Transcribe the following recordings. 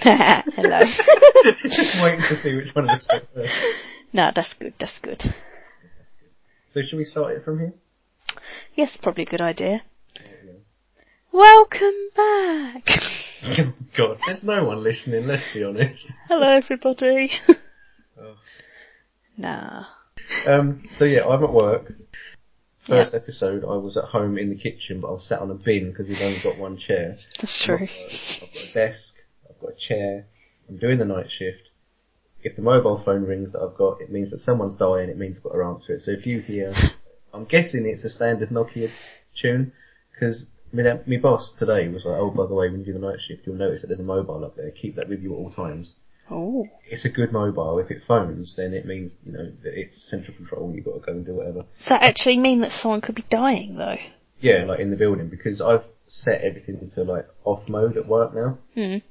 Hello. Just waiting to see which one of us went first. No, that's good, that's good. So should we start it from here? Yes, probably a good idea. Welcome back! Oh God, there's no one listening, let's be honest. Hello everybody. Oh. Nah. So yeah, I'm at work. First episode, I was at home in the kitchen, but I was sat on a bin because we've only got one chair. That's true. I've got a desk, I've got a chair, I'm doing the night shift. If the mobile phone rings that I've got, it means that someone's dying, it means I've got to answer it. So if you hear, I'm guessing it's a standard Nokia tune, because my boss today was like, oh, by the way, when you do the night shift, you'll notice that there's a mobile up there, keep that with you at all times. Oh. It's a good mobile. If it phones, then it means, that it's central control and you've got to go and do whatever. Does that actually mean that someone could be dying, though? Yeah, like in the building, because I've set everything into like off mode at work now.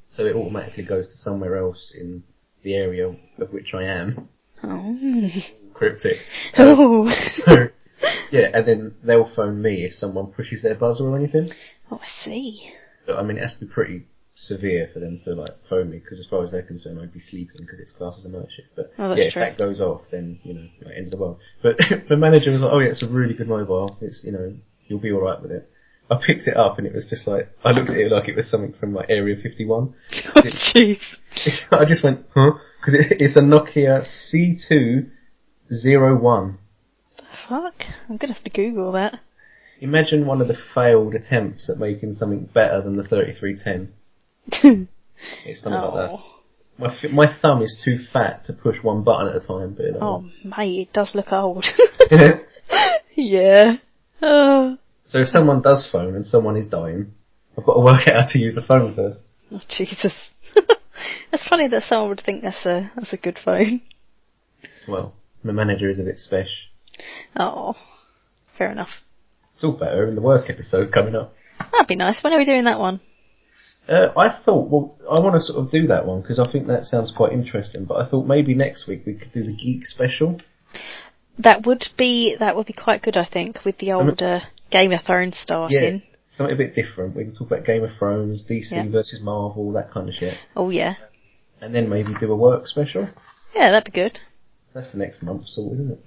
So it automatically goes to somewhere else in the area of which I am. Oh. Cryptic. Oh. So, yeah, and then they'll phone me if someone pushes their buzzer or anything. Oh, I see. But I mean, it has to be pretty severe for them to like phone me, because as far as they're concerned, I'd be sleeping because it's classed as a night shift. But that's yeah, true. if that goes off, then like, end of the world. But the manager was like, "Oh yeah, it's a really good mobile. It's you'll be all right with it." I picked it up and it was just like, I looked at it like it was something from like Area 51. Oh jeez. I just went, huh? Because it's a Nokia C201. The fuck? I'm gonna have to Google that. Imagine one of the failed attempts at making something better than the 3310. It's something like that. My thumb is too fat to push one button at a time. But oh mate, it does look old. Yeah. Oh. So if someone does phone and someone is dying, I've got to work out how to use the phone first. Oh Jesus. It's funny that someone would think that's a good phone. Well, the manager is a bit special. Oh. Fair enough. It's all better in the work episode coming up. That'd be nice. When are we doing that one? I thought, I want to sort of do that one because I think that sounds quite interesting, but I thought maybe next week we could do the geek special. That would be quite good, I think, with the old Game of Thrones starting. Yeah, something a bit different. We can talk about Game of Thrones, DC versus Marvel, that kind of shit. Oh yeah. And then maybe do a work special. Yeah, that'd be good. That's the next month, sorted, isn't it?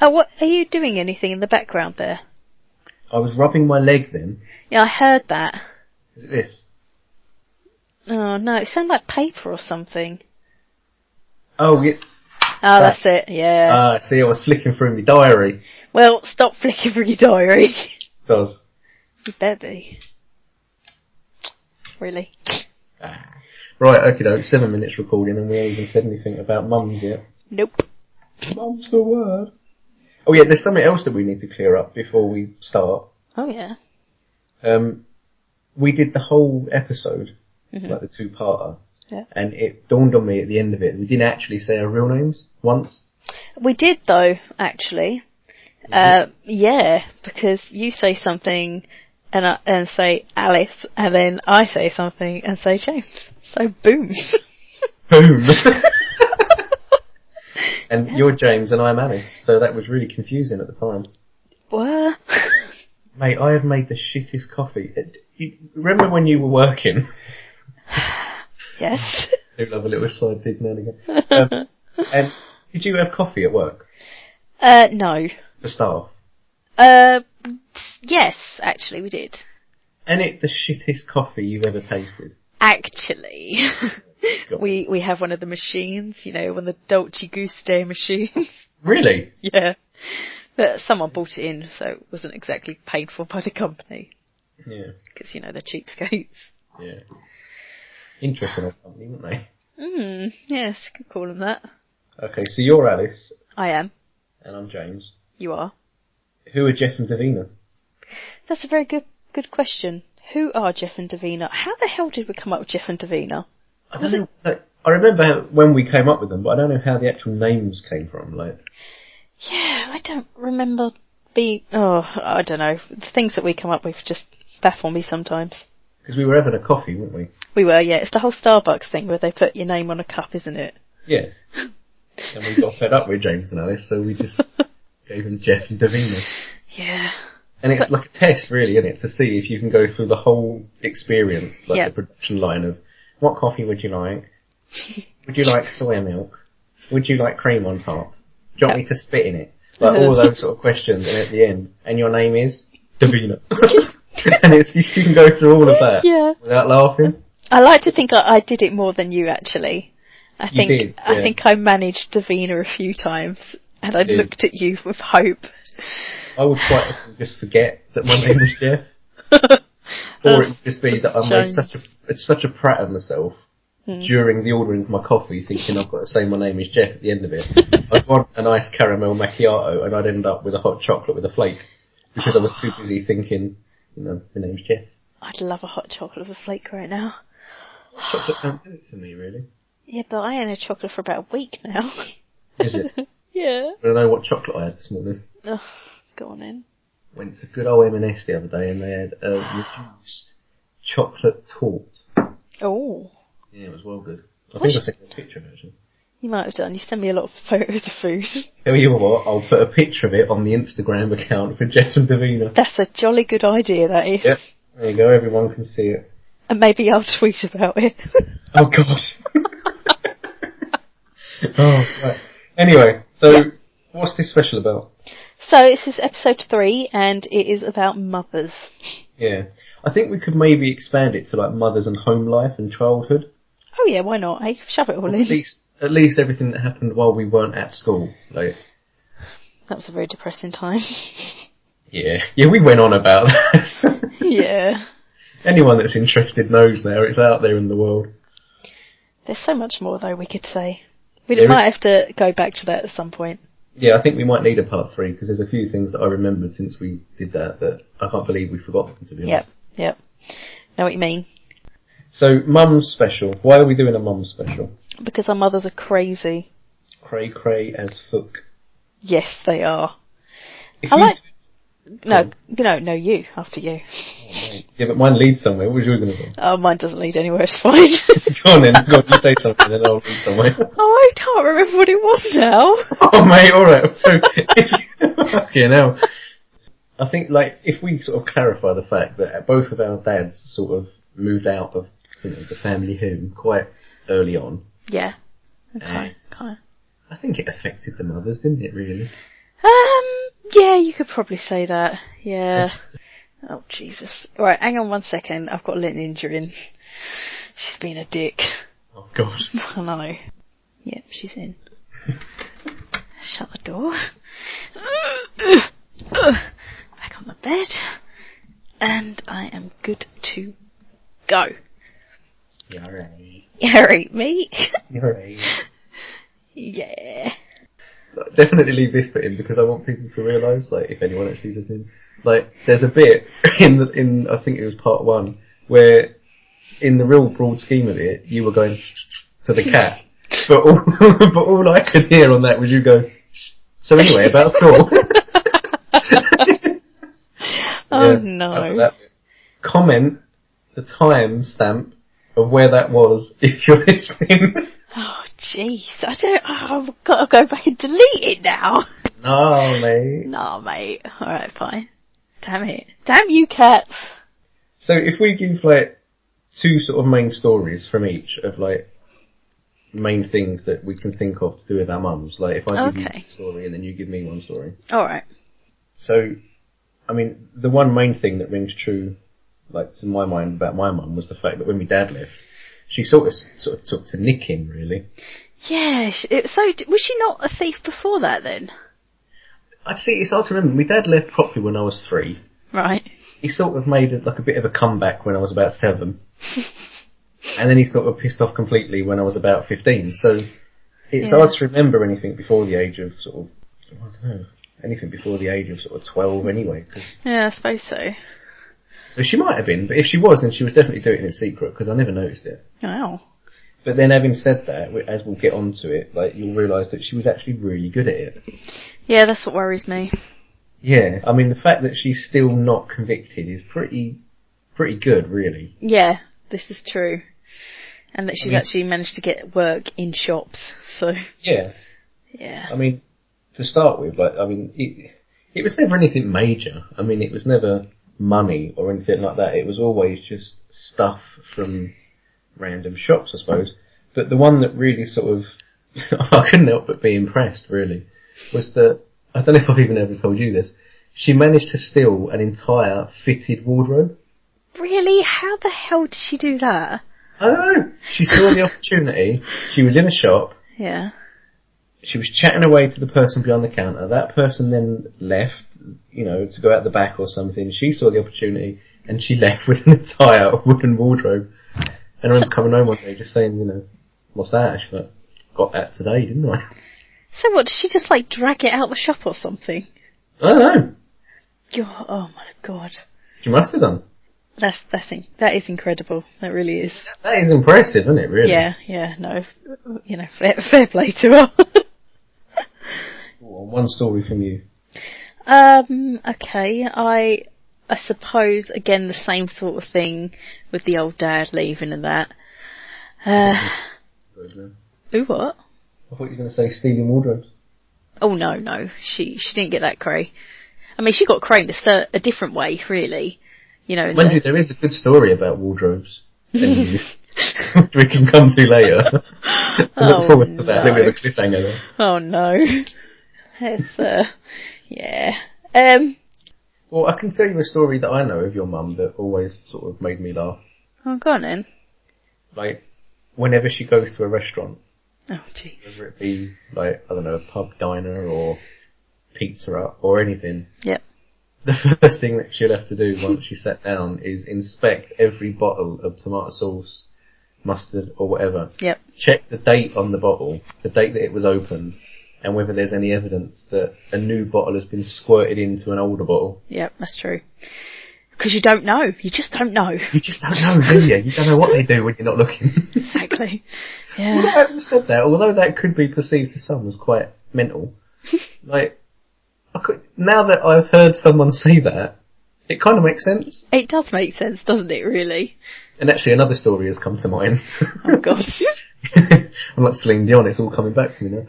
What are you doing? Anything in the background there? I was rubbing my leg then. Yeah, I heard that. Is it this? Oh no, it sounded like paper or something. Oh, yeah. Oh, that's it, yeah. See, I was flicking through my diary. Well, stop flicking through your diary. Soz. You better be. Really? Right, okay, 7 minutes recording and we haven't even said anything about mums yet. Nope. Mum's the word. Oh yeah, there's something else that we need to clear up before we start. Oh yeah. We did the whole episode, like the two-parter. Yeah. And it dawned on me at the end of it, we didn't actually say our real names once. We did though, actually. Yeah, because you say something and say Alice, and then I say something and say James. So boom. Boom. And you're James and I'm Alice, so that was really confusing at the time. What? Mate, I have made the shittest coffee. Remember when you were working? Yes. I do love a little side dig now and again. And did you have coffee at work? No. For staff? Yes, actually we did. And it the shittest coffee you've ever tasted? Actually. We have one of the machines, one of the Dolce Gusto machines. Really? Yeah. But someone bought it in, so it wasn't exactly paid for by the company. Yeah. Because, they're cheapskates. Yeah. Interesting old company, weren't they? Yes, you could call them that. Okay, so you're Alice. I am. And I'm James. You are. Who are Jeff and Davina? That's a very good question. Who are Jeff and Davina? How the hell did we come up with Jeff and Davina? I don't know. I remember when we came up with them, but I don't know how the actual names came from. Yeah, I don't remember I don't know. The things that we come up with just baffle me sometimes. Because we were having a coffee, weren't we? We were, yeah. It's the whole Starbucks thing where they put your name on a cup, isn't it? Yeah. And we got fed up with James and Alice, so we just gave them Jeff and Davina. Yeah. And it's like a test, really, isn't it? To see if you can go through the whole experience, the production line of What coffee would you like? Would you like soy milk? Would you like cream on top? Do you want me to spit in it? Like all those sort of questions, and at the end, and your name is Davina. And you can go through all of that without laughing. I like to think I did it more than you, actually. I think I managed Davina a few times, and I looked at you with hope. I would quite often just forget that my name was Jeff. Or it would just be that I made such a prat of myself during the ordering of my coffee, thinking I've got to say my name is Jeff at the end of it. I'd want a nice caramel macchiato, and I'd end up with a hot chocolate with a flake, because I was too busy thinking, my name's Jeff. I'd love a hot chocolate with a flake right now. Chocolate don't do it for me, really. Yeah, but I ain't had chocolate for about a week now. Is it? Yeah. I don't know what chocolate I had this morning. Oh, go on in. Went to good old M&S the other day, and they had a reduced chocolate torte. Oh. Yeah, it was well good. I think I sent you a picture of it, actually. You might have done. You sent me a lot of photos of food. Tell you what, I'll put a picture of it on the Instagram account for Jeff and Davina. That's a jolly good idea, that is. Yep. There you go, everyone can see it. And maybe I'll tweet about it. Oh, gosh. Oh, right. Anyway, so what's this special about? So this is episode 3, and it is about mothers. Yeah. I think we could maybe expand it to like mothers and home life and childhood. Oh yeah, why not? Hey, shove it all in. At least everything that happened while we weren't at school. Like, that was a very depressing time. Yeah, we went on about that. Yeah. Anyone that's interested knows now, it's out there in the world. There's so much more though we could say. We might have to go back to that at some point. Yeah, I think we might need a part 3, because there's a few things that I remembered since we did that I can't believe we forgot, to be honest. Yep. Know what you mean. So, Mum's special. Why are we doing a Mum's special? Because our mothers are crazy. Cray as fuck. Yes, they are. No, you, after you. Oh, yeah, but mine leads somewhere. What was you going to do? Oh, mine doesn't lead anywhere, it's fine. Go on then, you say something and I'll lead somewhere. Oh, I can't remember what it was now. Oh mate, alright, so, now, I think, like, if we sort of clarify the fact that both of our dads sort of moved out of the family home quite early on. Yeah. Okay. I think it affected the mothers, didn't it, really? Yeah, you could probably say that. Yeah. Oh, Jesus. Right, hang on 1 second. I've got a little injury in. She's been a dick. Oh, God. I know. Yep, she's in. Shut the door. Back on the bed. And I am good to go. You alright? You alright, mate? You alright? Yeah. Definitely leave this bit in, because I want people to realise, like, if anyone actually is listening, like, there's a bit in I think it was part 1, where in the real broad scheme of it, you were going to the cat, but all I could hear on that was you go. So anyway, about school. Oh no! Comment the time stamp of where that was if you're listening. Oh jeez, I've got to go back and delete it now. No, mate. No, mate. Alright, fine. Damn it. Damn you cats. So if we give, like, 2 sort of main stories from each of, like, main things that we can think of to do with our mums. Like, if I give you a story and then you give me one story. Alright. So, I mean, the one main thing that rings true, like, to my mind about my mum was the fact that when my dad left, she sort of took to nicking, really. Yeah, so was she not a thief before that then? I'd see, it's hard to remember. My dad left properly when I was 3. Right. He sort of made a bit of a comeback when I was about 7. And then he sort of pissed off completely when I was about 15. So it's hard to remember anything before the age of sort of, I don't know, anything before the age of sort of 12 anyway. Yeah, I suppose so. So she might have been, but if she was, then she was definitely doing it in secret, because I never noticed it. Wow. But then having said that, as we'll get onto it, like, you'll realise that she was actually really good at it. Yeah, that's what worries me. Yeah, I mean, the fact that she's still not convicted is pretty good, really. Yeah, this is true. And that she's actually managed to get work in shops, so... Yeah. Yeah. I mean, to start with, like, I mean, it was never anything major. I mean, it was never money or anything like that. It was always just stuff from random shops, I suppose. But the one that really sort of, I couldn't help but be impressed, really, was that, I don't know if I've even ever told you this, she managed to steal an entire fitted wardrobe. Really? How the hell did she do that? I don't know. She saw the opportunity. She was in a shop. Yeah. She was chatting away to the person behind the counter. That person then left, to go out the back or something. She saw the opportunity and she left with an entire wooden wardrobe. And I remember coming home one day just saying, what's that? She's like, got that today, didn't I? So what, did she just drag it out the shop or something? I don't know. Oh my god. She must have done. That is incredible. That really is. That is impressive, isn't it, really? Yeah, no. Fair play to her. One story from you. Okay. I suppose, again, the same sort of thing with the old dad leaving and that. Ooh, what? I thought you were going to say stealing wardrobes. Oh, no. She didn't get that cray. I mean, she got crayed a different way, really. Mind you, there is a good story about wardrobes. We can come to later. Look forward to that. Then we have a cliffhanger there. Oh no. It's, yeah. Well, I can tell you a story that I know of your mum that always sort of made me laugh. Oh, go on then. Whenever she goes to a restaurant. Oh, jeez. Whether it be, I don't know, a pub diner or Pizza Hut or anything. Yep. The first thing that she'll have to do once she sat down is inspect every bottle of tomato sauce, mustard or whatever. Yep. Check the date on the bottle, the date that it was opened, and whether there's any evidence that a new bottle has been squirted into an older bottle. Yep, that's true. Because you don't know. You just don't know. You just don't know, do you? You don't know what they do when you're not looking. Exactly. Yeah. Well, having said that, although that could be perceived to some as quite mental, now that I've heard someone say that, it kind of makes sense. It does make sense, doesn't it, really? And actually another story has come to mind. Oh, gosh. I'm like Celine Dion, it's all coming back to me now.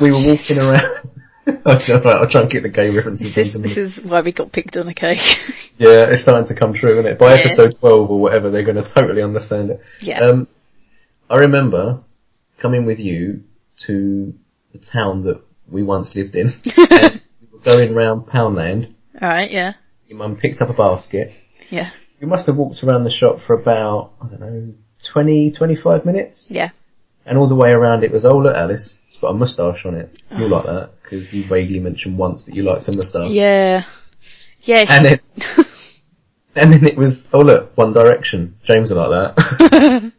We were walking around... I'll try and keep the gay references into me. This is why we got picked on a cake. Yeah, it's starting to come true, isn't it? By episode 12 or whatever, they're going to totally understand it. Yeah. I remember coming with you to the town that we once lived in. And we were going round Poundland. Alright, yeah. Your mum picked up a basket. Yeah. We must have walked around the shop for about, 20-25 minutes. Yeah. And all the way around it was, oh look Alice, it's got a moustache on it. You'll like that, because you vaguely mentioned once that you liked a moustache. Yeah. Yeah. And then it was, oh look, One Direction. James will like that.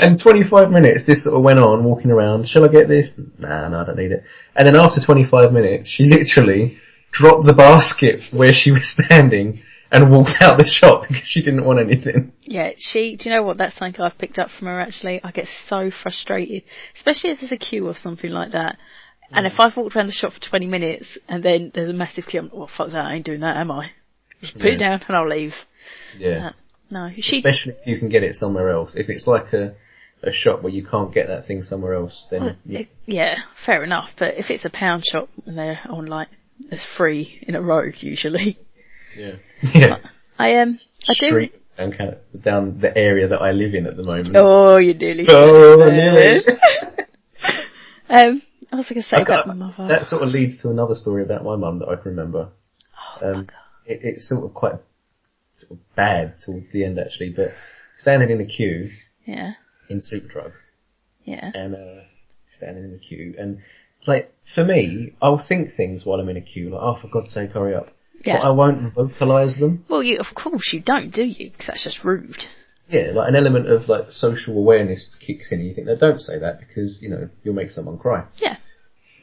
And 25 minutes, this sort of went on, walking around. Shall I get this? No, I don't need it. And then after 25 minutes, she literally dropped the basket where she was standing and walked out the shop because she didn't want anything. Yeah, do you know what? That's something I've picked up from her, actually. I get so frustrated, especially if there's a queue or something like that. And if I've walked around the shop for 20 minutes and then there's a massive queue, I'm, well, fuck that, I ain't doing that, am I? Just put it down and I'll leave. Yeah. No, especially if you can get it somewhere else. If it's like a shop where you can't get that thing somewhere else, then... yeah, fair enough. But if it's a pound shop and they're on there's 3 in a row usually. Yeah. Yeah. I Street down the area that I live in at the moment. Oh, you nearly nearly. I was going to say about my mother. That sort of leads to another story about my mum that I can remember. Oh, it's sort of quite bad towards the end actually, but standing in a queue. Yeah. In Superdrug. Yeah. And standing in the queue, and for me, I'll think things while I'm in a queue, like, oh, for God's sake, hurry up. Yeah. But I won't vocalise them. Well, of course you don't, do you? Because that's just rude. Yeah, an element of social awareness kicks in. And you think, no, don't say that because you'll make someone cry. Yeah.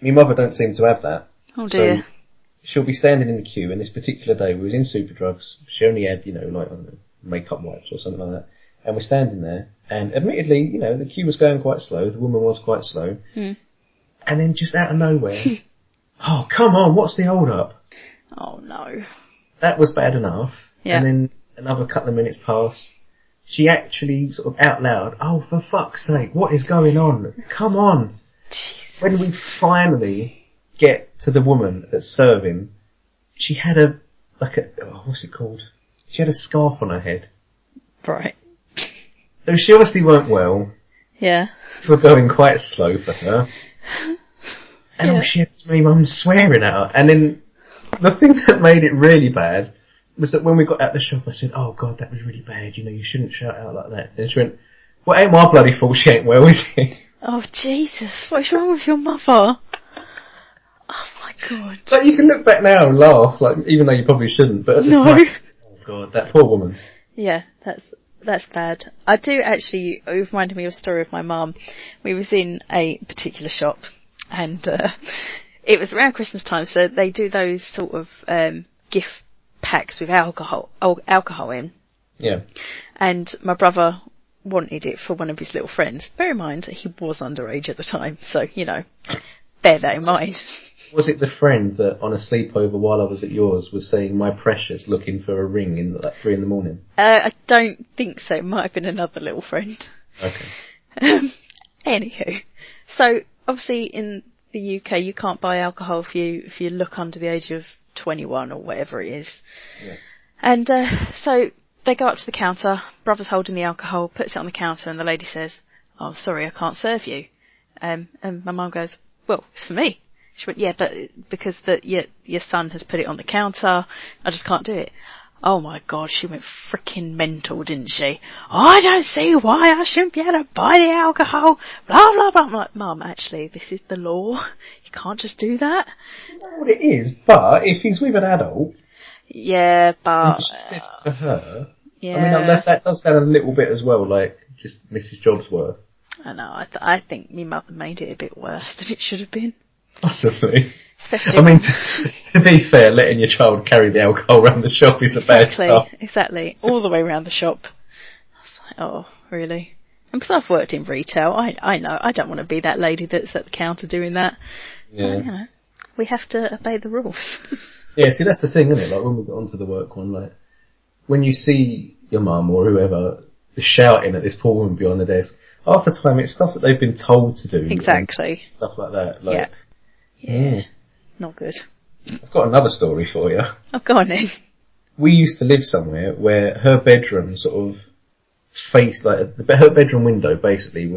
My mother don't seem to have that. Oh dear. So she'll be standing in the queue, and this particular day we was in Superdrugs. She only had I don't know, makeup wipes or something like that, and we're standing there. And admittedly, the queue was going quite slow. The woman was quite slow. And then just out of nowhere, oh come on, what's the hold up? Oh no. That was bad enough. Yeah. And then another couple of minutes passed. She actually sort of out loud, oh for fuck's sake, what is going on? Come on. Jeez. When we finally get to the woman that's serving, she had what's it called? She had a scarf on her head. Right. So she obviously weren't well. Yeah. Things were going quite slow for her. And all she had was my mum swearing at her. And then the thing that made it really bad was that when we got out the shop, I said, "Oh God, that was really bad. You shouldn't shout out like that." And she went, "Well, ain't my bloody fault she ain't well, is it?" Oh Jesus, what's wrong with your mother? Oh my God. Like, you can look back now and laugh, like, even though you probably shouldn't, but at the time, oh God, that poor woman. Yeah, that's bad. I do actually, it reminded me of a story of my mum. We was in a particular shop, and it was around Christmas time, so they do those sort of gift packs with alcohol in. Yeah. And my brother wanted it for one of his little friends. Bear in mind, he was underage at the time, so, bear that in mind. Was it the friend that on a sleepover while I was at yours was saying, "My precious," looking for a ring in at 3 a.m? I don't think so. It might have been another little friend. Okay. Anywho, so obviously in the UK you can't buy alcohol if you look under the age of 21 or whatever it is. Yeah. And so they go up to the counter, brother's holding the alcohol, puts it on the counter, and the lady says, "Oh, sorry, I can't serve you." And my mum goes, "Well, it's for me." She went, "Yeah, but because your son has put it on the counter, I just can't do it." Oh my God, she went freaking mental, didn't she? "I don't see why I shouldn't be able to buy the alcohol, blah, blah, blah." I'm like, "Mum, actually, this is the law. You can't just do that." You know what it is, but if he's with an adult... Yeah, but... She said to her... Yeah. I mean, that does sound a little bit as well like just Mrs. Jobsworth. I know, I think my mother made it a bit worse than it should have been. Possibly. Especially I mean, to be fair, letting your child carry the alcohol around the shop is a bad start. Exactly. All the way around the shop. I was like, oh, really? And because I've worked in retail, I know, I don't want to be that lady that's at the counter doing that. Yeah. But, we have to obey the rules. Yeah, see, that's the thing, isn't it? Like, when we got onto the work one, like, when you see your mum or whoever shouting at this poor woman behind the desk, half the time it's stuff that they've been told to do. Exactly. Stuff like that. Like, yeah. Not good. I've got another story for you. Oh, go on then. We used to live somewhere where her bedroom sort of faced, like, her bedroom window basically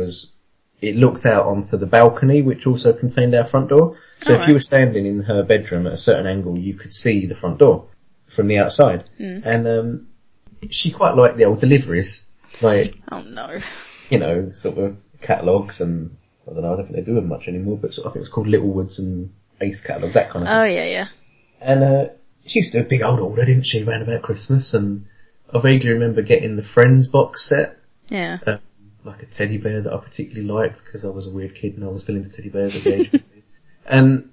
it looked out onto the balcony, which also contained our front door. So if you were standing in her bedroom at a certain angle, you could see the front door from the outside. Mm. And she quite liked the old deliveries, like, oh no, sort of catalogues, and I don't know, I don't think they do them much anymore, but I think it's called Littlewoods and Ace Catalogue, that kind of thing. Oh yeah. And she used to do a big old order, didn't she, around about Christmas, and I vaguely remember getting the Friends box set. Yeah. Like a teddy bear that I particularly liked, because I was a weird kid and I was still into teddy bears at the age of 15. And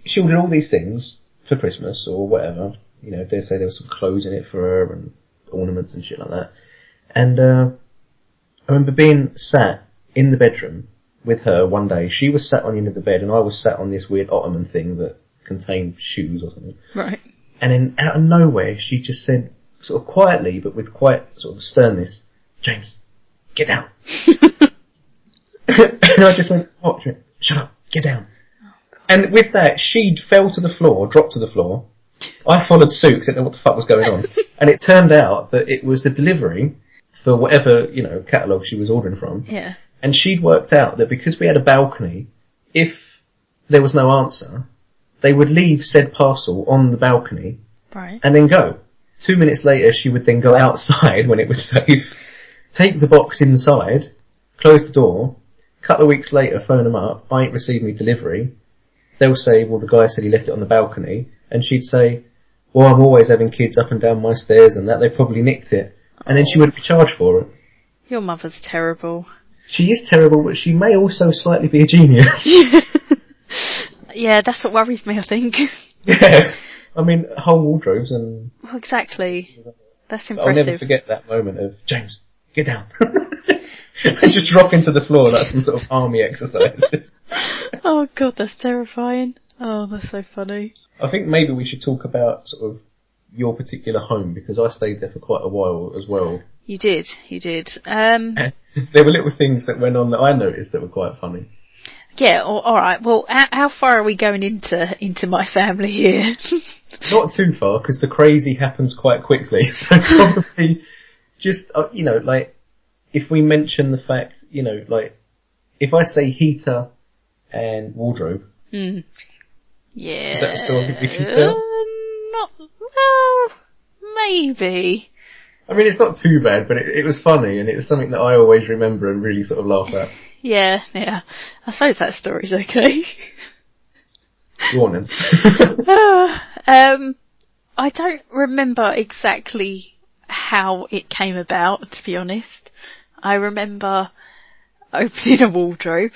she ordered all these things for Christmas or whatever. They say there was some clothes in it for her and ornaments and shit like that. And I remember being sat in the bedroom with her one day. She was sat on the end of the bed and I was sat on this weird ottoman thing that contained shoes or something. Right. And then out of nowhere she just said, sort of quietly but with quite sort of sternness, "James, get down." And I just went, "What?" She went, "Shut up, get down." Oh, and with that, she fell to the floor, dropped to the floor. I followed suit because I didn't know what the fuck was going on. And it turned out that it was the delivery for whatever, catalogue she was ordering from. Yeah. And she'd worked out that because we had a balcony, if there was no answer, they would leave said parcel on the balcony. Right. And then go. 2 minutes later, she would then go outside when it was safe, take the box inside, close the door. A couple of weeks later, phone them up. "I ain't received me delivery." They'll say, "Well, the guy said he left it on the balcony." And she'd say, "Well, I'm always having kids up and down my stairs and that. They probably nicked it." And then she would be charged for it. Your mother's terrible. She is terrible, but she may also slightly be a genius. Yeah, that's what worries me, I think. Yeah. I mean, whole wardrobes and... Well, exactly. That's impressive. I'll never forget that moment of, "James, get down." And just drop into the floor like some sort of army exercise. Oh God, that's terrifying. Oh, that's so funny. I think maybe we should talk about sort of your particular home, because I stayed there for quite a while as well. You did. And there were little things that went on that I noticed that were quite funny. Yeah, all right. Well, how far are we going into my family here? Not too far, because the crazy happens quite quickly. So probably just, like, if we mention the fact, like, if I say heater and wardrobe, Yeah. is that a story we can tell? Not, well, maybe. I mean, it's not too bad, but it was funny, and it was something that I always remember and really sort of laugh at. Yeah. I suppose that story's okay. Go on then. I don't remember exactly how it came about, to be honest. I remember opening a wardrobe,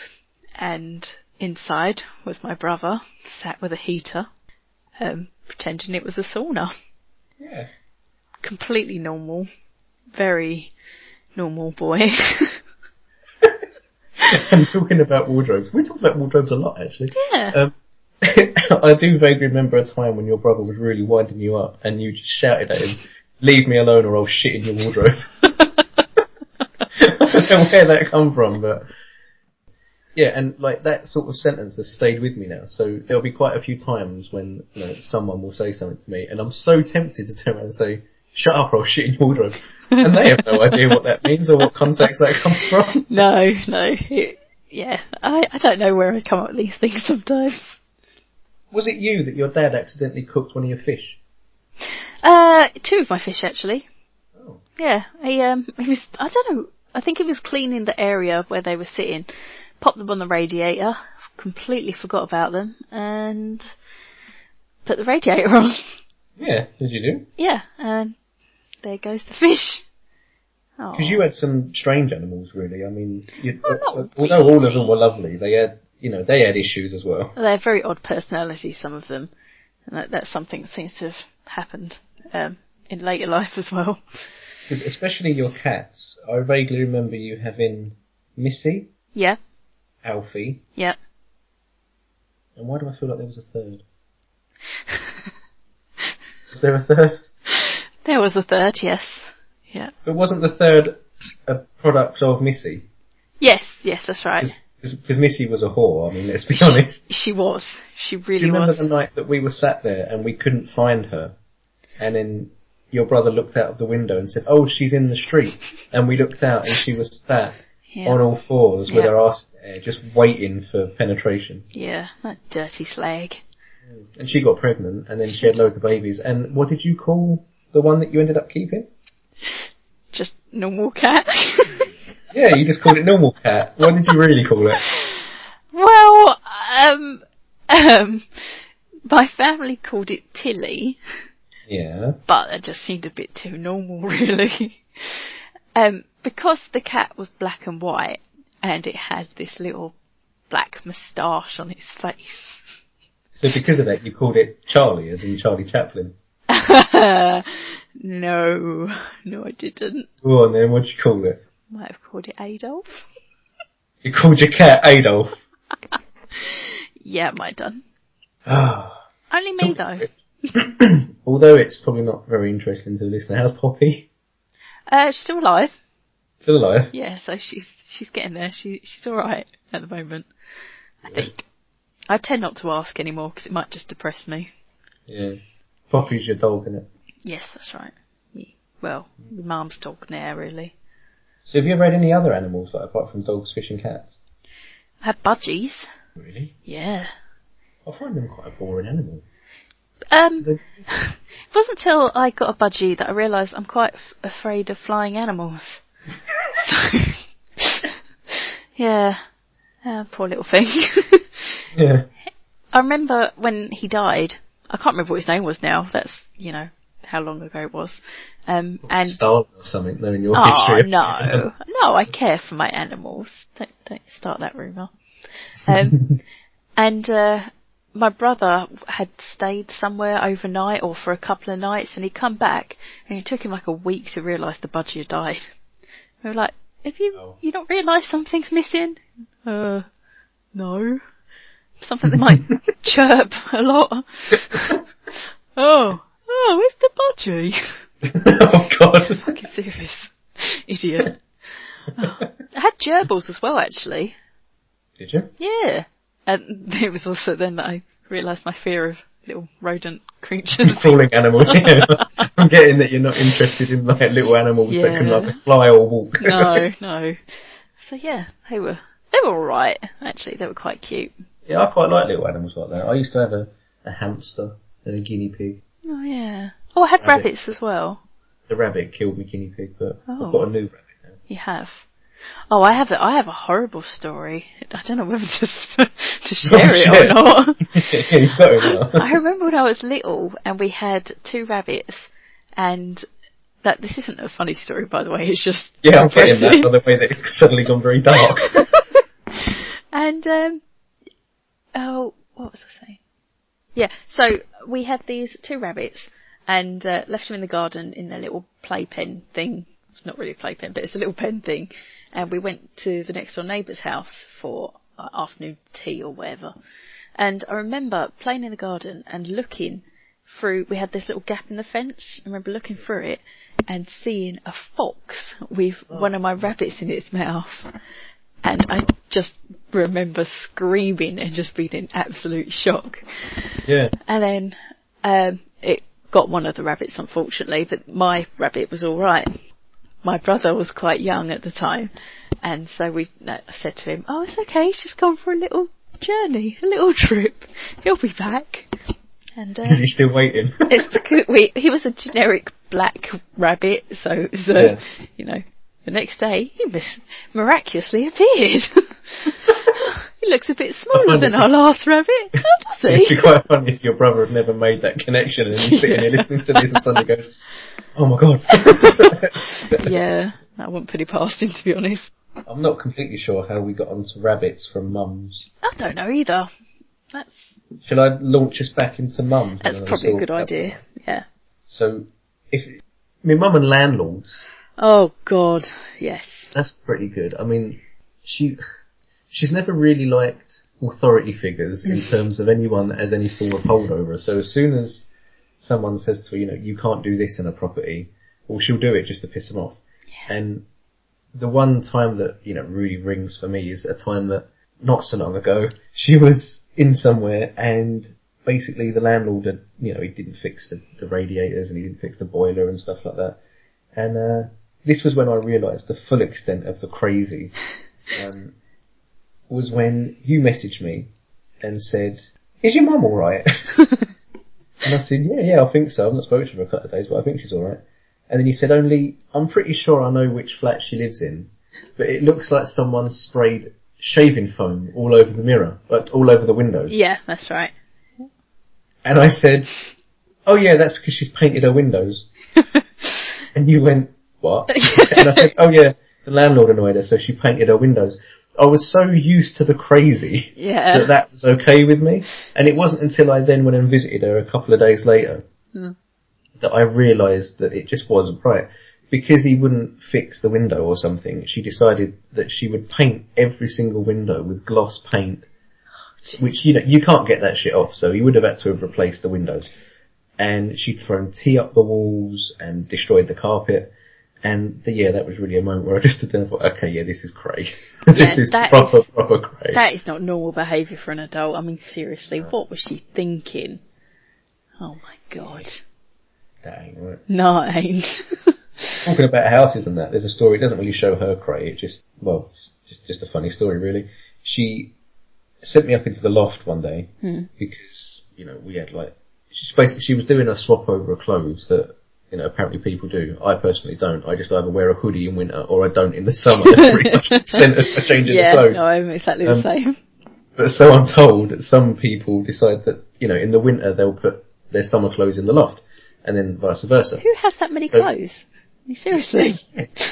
and inside was my brother, sat with a heater, pretending it was a sauna. Yeah. Completely normal. Very normal boy. And talking about wardrobes, we talked about wardrobes a lot, actually. Yeah. I do vaguely remember a time when your brother was really winding you up, and you just shouted at him, "Leave me alone or I'll shit in your wardrobe." I don't know where that come from, but yeah, and like that sort of sentence has stayed with me now. So there'll be quite a few times when someone will say something to me, and I'm so tempted to turn around and say, "Shut up or I'll shit in your wardrobe," and they have no idea what that means or what context that comes from. No. I don't know where I come up with these things sometimes. Was it you that your dad accidentally cooked one of your fish? 2 of my fish, actually. Oh. Yeah, he was, I don't know, I think he was cleaning the area where they were sitting, popped them on the radiator, completely forgot about them, and put the radiator on. Yeah, did you do? Yeah, and there goes the fish. Because you had some strange animals, really. I mean, Well, although all of them were lovely, they had issues as well. They have very odd personalities, some of them, and that's something that seems to have happened in later life as well. Because especially your cats, I vaguely remember you having Missy, Yeah. Alfie, Yeah. and why do I feel like there was a third? Was there a third? There was a third, yes. Yeah. But wasn't the third a product of Missy? Yes, that's right. Because Missy was a whore, I mean, let's be honest. She was. She really was. Do you remember the night that we were sat there and we couldn't find her? And then your brother looked out of the window and said, "Oh, she's in the street." And we looked out and she was sat on all fours with her ass in the air, just waiting for penetration. Yeah, that dirty slag. And she got pregnant, and then she had loads of babies. And what did you call the one that you ended up keeping? Just normal cat. Yeah, you just called it normal cat. What did you really call it? Well, my family called it Tilly. Yeah. But that just seemed a bit too normal, really. Because the cat was black and white, and it had this little black moustache on its face. So because of that, you called it Charlie, as in Charlie Chaplin? No, I didn't. Go on then, what'd you call it? Might have called it Adolf. You called your cat Adolf? Yeah, might have done. Ah. Only me, though. Although it's probably not very interesting to the listener, how's Poppy? She's still alive. Still alive? Yeah, so she's getting there. She's alright at the moment, I think. I tend not to ask anymore because it might just depress me. Yeah. Poppy's your dog, isn't it? Yes, that's right. Yeah. Well, my mum's dog now, really. So have you ever had any other animals, like, apart from dogs, fish and cats? I had budgies. Really? Yeah. I find them quite a boring animal. It wasn't until I got a budgie that I realised I'm quite afraid of flying animals. Yeah. Poor little thing. Yeah. I remember when he died, I can't remember what his name was now, that's, how long ago it was. And Stalin or something, knowing your oh, history. no, I care for my animals. Don't start that rumour. And my brother had stayed somewhere overnight or for a couple of nights, and he'd come back, and it took him like a week to realise the budgie had died. We were like, "Have you not realised something's missing?" No. Something that might chirp a lot. Oh, where's the budgie? Oh God! Fucking serious, idiot. I had gerbils as well, actually. Did you? Yeah, and it was also then that I realised my fear of little rodent creatures. Crawling animals. Yeah. I'm getting that you're not interested in like little animals that can like fly or walk. No. So yeah, they were alright, actually. They were quite cute. Yeah, I quite like little animals like that. I used to have a hamster and a guinea pig. Oh yeah. Oh, I had rabbits as well. The rabbit killed my guinea pig, but I've got a new rabbit now. You have? Oh, I have a horrible story. I don't know whether to share it or not. Yeah, you better not. I remember when I was little and we had 2 rabbits, and this isn't a funny story, by the way, it's just yeah, I'm getting that by the way that it's suddenly gone very dark. And what was I saying? Yeah, so we had these 2 rabbits and left them in the garden in their little playpen thing. It's not really a playpen, but it's a little pen thing. And we went to the next door neighbour's house for afternoon tea or whatever. And I remember playing in the garden and looking through, we had this little gap in the fence. I remember looking through it and seeing a fox with one of my rabbits in its mouth. And I just remember screaming and just being in absolute shock. Yeah. And then it got one of the rabbits, unfortunately, but my rabbit was all right. My brother was quite young at the time, and so I said to him, "Oh, it's okay. He's just gone for a little journey, a little trip. He'll be back." And is he still waiting? It's because he was a generic black rabbit, so the next day he miraculously appeared. He looks a bit smaller than our last rabbit, does he? It'd be quite funny if your brother had never made that connection and he's sitting here listening to this and suddenly goes, "Oh my god." Yeah, I wouldn't put it past him, to be honest. I'm not completely sure how we got onto rabbits from mums. I don't know either. Shall I launch us back into mums? That's probably a good idea, yeah. So, mum and landlords. Oh god, yes. That's pretty good. I mean, she's never really liked authority figures in terms of anyone that has any form of hold over her. So as soon as someone says to her, you can't do this in a property, well, she'll do it just to piss them off. Yeah. And the one time that, really rings for me is a time that, not so long ago, she was in somewhere and basically the landlord had, he didn't fix the radiators and he didn't fix the boiler and stuff like that. And this was when I realised the full extent of the crazy. Was when you messaged me and said, "Is your mum alright?" And I said, yeah, I think so. I've not spoken to her for a couple of days, but I think she's alright. And then you said, I'm pretty sure I know which flat she lives in, but it looks like someone sprayed shaving foam all over the mirror, like all over the windows. Yeah, that's right. And I said, "Oh yeah, that's because she's painted her windows." And you went, "What?" And I said, "Oh yeah, the landlord annoyed her, so she painted her windows." I was so used to the crazy that was okay with me. And it wasn't until I then went and visited her a couple of days later that I realised that it just wasn't right. Because he wouldn't fix the window or something, she decided that she would paint every single window with gloss paint, which, you can't get that shit off, so he would have had to have replaced the windows. And she'd thrown tea up the walls and destroyed the carpet. And that was really a moment where I just stood there and thought, okay, this is cray. This is proper cray. That is not normal behaviour for an adult. I mean, seriously, what was she thinking? Oh my god. That ain't right. No, it ain't. Talking about houses and that, there's a story, it doesn't really show her cray, it just a funny story really. She sent me up into the loft one day, because, we had she was doing a swap over of clothes that, apparently people do. I personally don't. I just either wear a hoodie in winter or I don't in the summer. That's pretty much the extent of changing the clothes. Yeah, no, I'm exactly the same. But so I'm told that some people decide that, in the winter they'll put their summer clothes in the loft, and then vice versa. Who has that many clothes? I mean, seriously?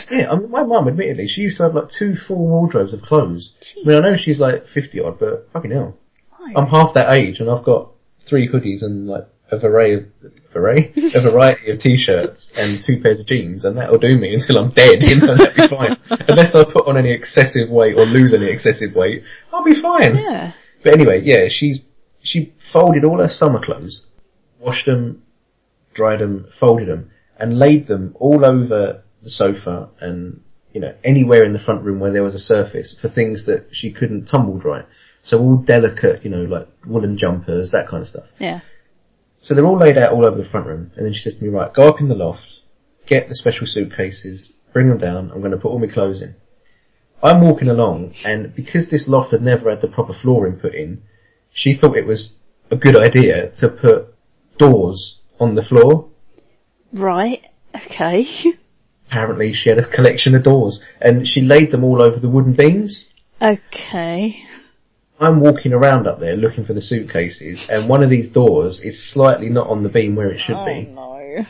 Yeah, I mean, my mum, admittedly, she used to have 2 full wardrobes of clothes. Jeez. I mean, I know she's 50 odd, but fucking hell. Why? I'm half that age and I've got 3 hoodies and a variety of t-shirts and 2 pairs of jeans, and that'll do me until I'm dead. That'll be fine. Unless I put on any excessive weight or lose any excessive weight, I'll be fine. Yeah. But anyway, she folded all her summer clothes, washed them, dried them, folded them, and laid them all over the sofa and, anywhere in the front room where there was a surface for things that she couldn't tumble dry. So all delicate, woolen jumpers, that kind of stuff. Yeah. So they're all laid out all over the front room, and then she says to me, right, go up in the loft, get the special suitcases, bring them down, I'm going to put all my clothes in. I'm walking along, and because this loft had never had the proper flooring put in, she thought it was a good idea to put doors on the floor. Right, okay. Apparently she had a collection of doors, and she laid them all over the wooden beams. Okay. I'm walking around up there looking for the suitcases, and one of these doors is slightly not on the beam where it should be. Oh no.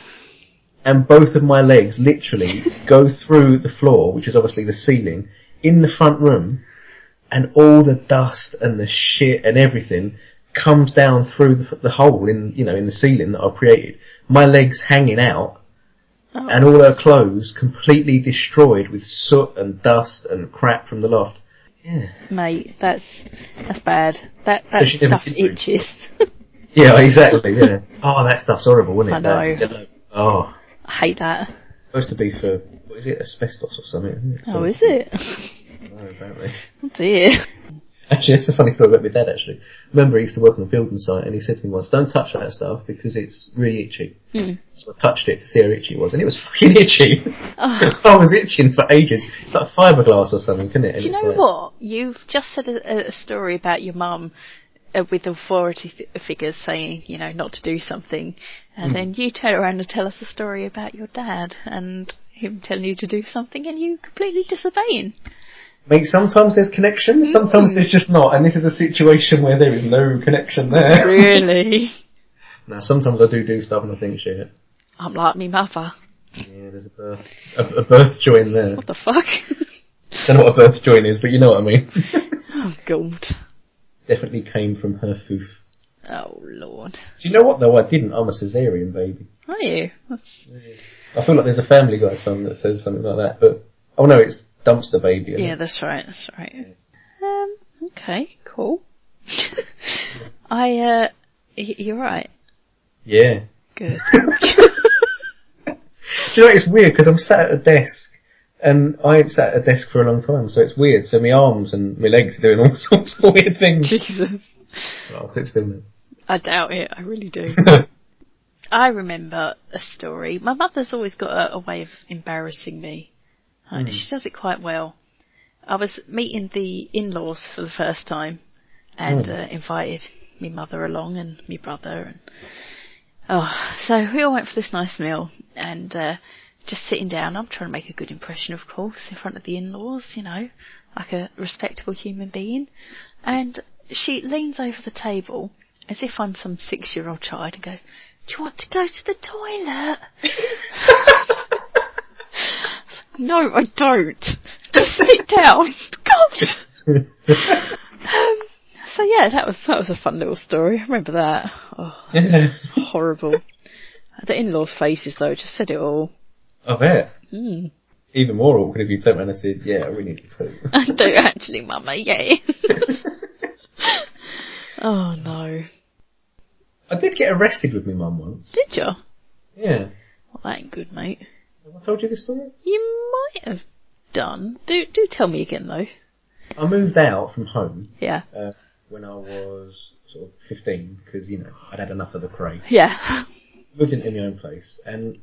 And both of my legs literally go through the floor, which is obviously the ceiling, in the front room, and all the dust and the shit and everything comes down through the hole in the ceiling that I've created. My legs hanging out, and all her clothes completely destroyed with soot and dust and crap from the loft. Yeah. Mate, that's bad. That stuff itches. Yeah, exactly, yeah. Oh, that stuff's horrible, isn't it? I know. Oh. I hate that. It's supposed to be for, what is it, asbestos or something? Oh, is it? No, apparently. Oh dear. Actually, it's a funny story about my dad, actually. Remember, he used to work on a building site, and he said to me once, don't touch that stuff, because it's really itchy. So I touched it to see how itchy it was, and it was fucking itchy. Oh. I was itching for ages. It's like fiberglass or something, couldn't it? And do you know what? You've just said a story about your mum with authority figures saying, not to do something, and then you turn around and tell us a story about your dad, and him telling you to do something, and you completely disobeying. Mate, sometimes there's connections, sometimes there's just not, and this is a situation where there is no connection there. Really? Now, sometimes I do stuff and I think, shit. I'm like me mother. Yeah, there's a birth join there. What the fuck? Don't know what a birth join is, but you know what I mean. Oh, God. Definitely came from her foof. Oh, Lord. Do you know what, though? I didn't. I'm a cesarean baby. Are you? I feel like there's a Family Guy song that says something like that, but... Oh, no, it's Dumpster Baby. Yeah, that's right. Okay, cool. You're right. Yeah. Good. Do you know, it's weird, because I'm sat at a desk, and I ain't sat at a desk for a long time, so it's weird. So my arms and my legs are doing all sorts of weird things. Jesus. I'll sit still now. I doubt it, I really do. I remember a story. My mother's always got a way of embarrassing me. She does it quite well. I was meeting the in-laws for the first time, and invited my mother along and my brother. So we all went for this nice meal, and just sitting down. I'm trying to make a good impression, of course, in front of the in-laws, like a respectable human being. And she leans over the table as if I'm some 6-year-old child and goes, "Do you want to go to the toilet?" No, I don't. Just sit down. God. So yeah, that was a fun little story. I remember that. Oh, horrible. The in-laws' faces though just said it all. I bet. Even more awkward if you turned around and said, "Yeah, we need to poo." I do actually, Mama. Yeah. Oh no. I did get arrested with my mum once. Did you? Yeah. Well, that ain't good, mate. Have I told you this story? You might have done. Do tell me again, though. I moved out from home. Yeah. When I was sort of 15, because, I'd had enough of the cray. Yeah. Moved into my own place, and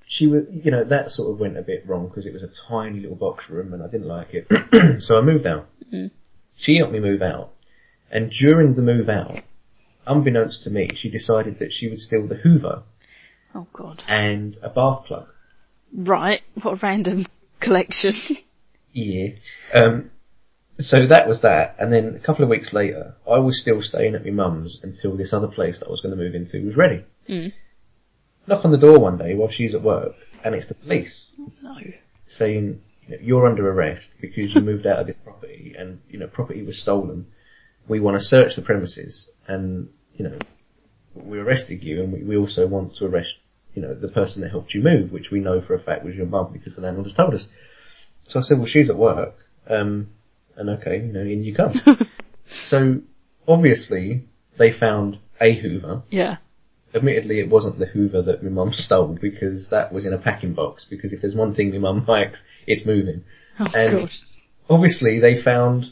she was, that sort of went a bit wrong, because it was a tiny little box room, and I didn't like it. So I moved out. She helped me move out, and during the move out, unbeknownst to me, she decided that she would steal the Hoover. Oh, God. And a bath plug. Right, what a random collection. Yeah. So that was that, and then a couple of weeks later, I was still staying at my mum's until this other place that I was going to move into was ready. Knock on the door one day while she's at work, and it's the police. Oh, no. Saying, you're under arrest because you moved out of this property, and, property was stolen. We want to search the premises, and, we arrested you, and we also want to arrest the person that helped you move, which we know for a fact was your mum because the landlord has told us. So I said, well, she's at work, and okay, in you come. So, obviously, they found a Hoover. Yeah. Admittedly, it wasn't the Hoover that my mum stole, because that was in a packing box, because if there's one thing my mum likes, it's moving. Oh, and gosh. Obviously, they found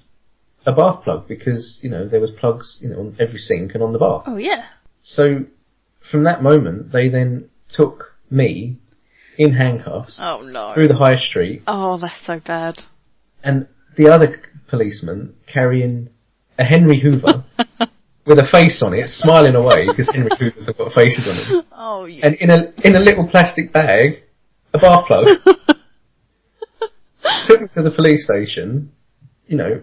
a bath plug, because, there was plugs, on every sink and on the bath. Oh, yeah. So, from that moment, they then took me in handcuffs Oh no. through the high street, Oh, that's so bad. and the other policeman carrying a Henry Hoover with a face on it, smiling away because Henry Hoovers have got faces on them, Oh, yeah. and in a little plastic bag, a bath plug. Took me to the police station,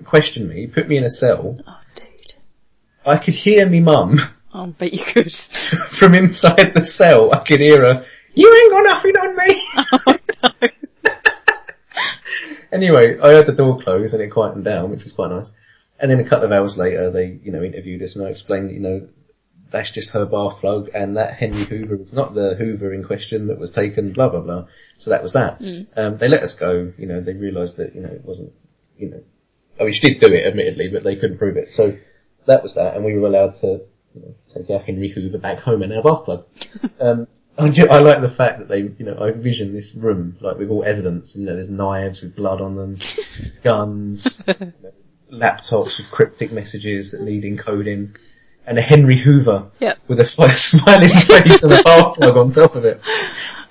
questioned me, put me in a cell. Oh, dude. I could hear me mum I bet you could. from inside the cell. I could hear her, "You ain't got nothing on me." Oh, no. Anyway, I heard the door close and it quietened down, which was quite nice. And then a couple of hours later, they, interviewed us, and I explained that, that's just her bath plug, and that Henry Hoover was not the Hoover in question that was taken, blah, blah, blah. So that was that. They let us go, they realised that, it wasn't, I mean, she did do it, admittedly, but they couldn't prove it. So that was that, and we were allowed to, take our Henry Hoover back home and our bath plug. I like the fact that they, I envision this room, like, with all evidence, there's knives with blood on them, guns, laptops with cryptic messages that need encoding, and a Henry Hoover with a smiling face and a bath plug on top of it.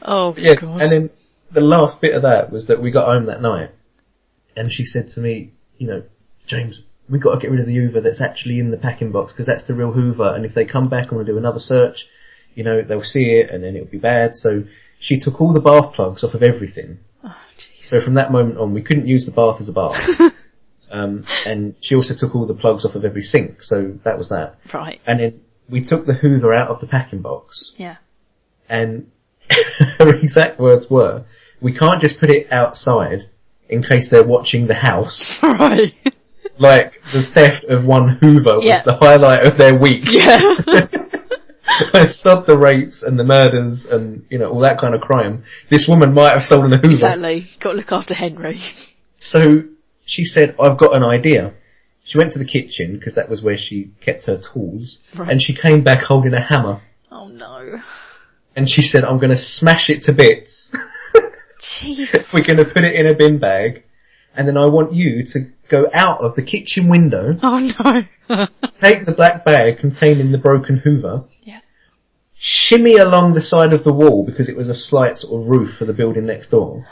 Oh, yeah, God. And then the last bit of that was that we got home that night, and she said to me, "James, we've got to get rid of the Hoover that's actually in the packing box, because that's the real Hoover, and if they come back and want to do another search, they'll see it, and then it'll be bad." So she took all the bath plugs off of everything. Oh, jeez. So from that moment on, we couldn't use the bath as a bath. And she also took all the plugs off of every sink, so that was that. Right. And then we took the Hoover out of the packing box. Yeah. And her exact words were, "We can't just put it outside in case they're watching the house." Right. Like, the theft of one Hoover was the highlight of their week. Yeah. I sod the rapes and the murders and, all that kind of crime. This woman might have stolen a Hoover. Exactly. Got to look after Henry. So she said, "I've got an idea." She went to the kitchen, because that was where she kept her tools, and she came back holding a hammer. Oh, no. And she said, "I'm going to smash it to bits. Jeez. We're going to put it in a bin bag, and then I want you to go out of the kitchen window, Oh, no. take the black bag containing the broken Hoover, Yeah. shimmy along the side of the wall, because it was a slight sort of roof for the building next door,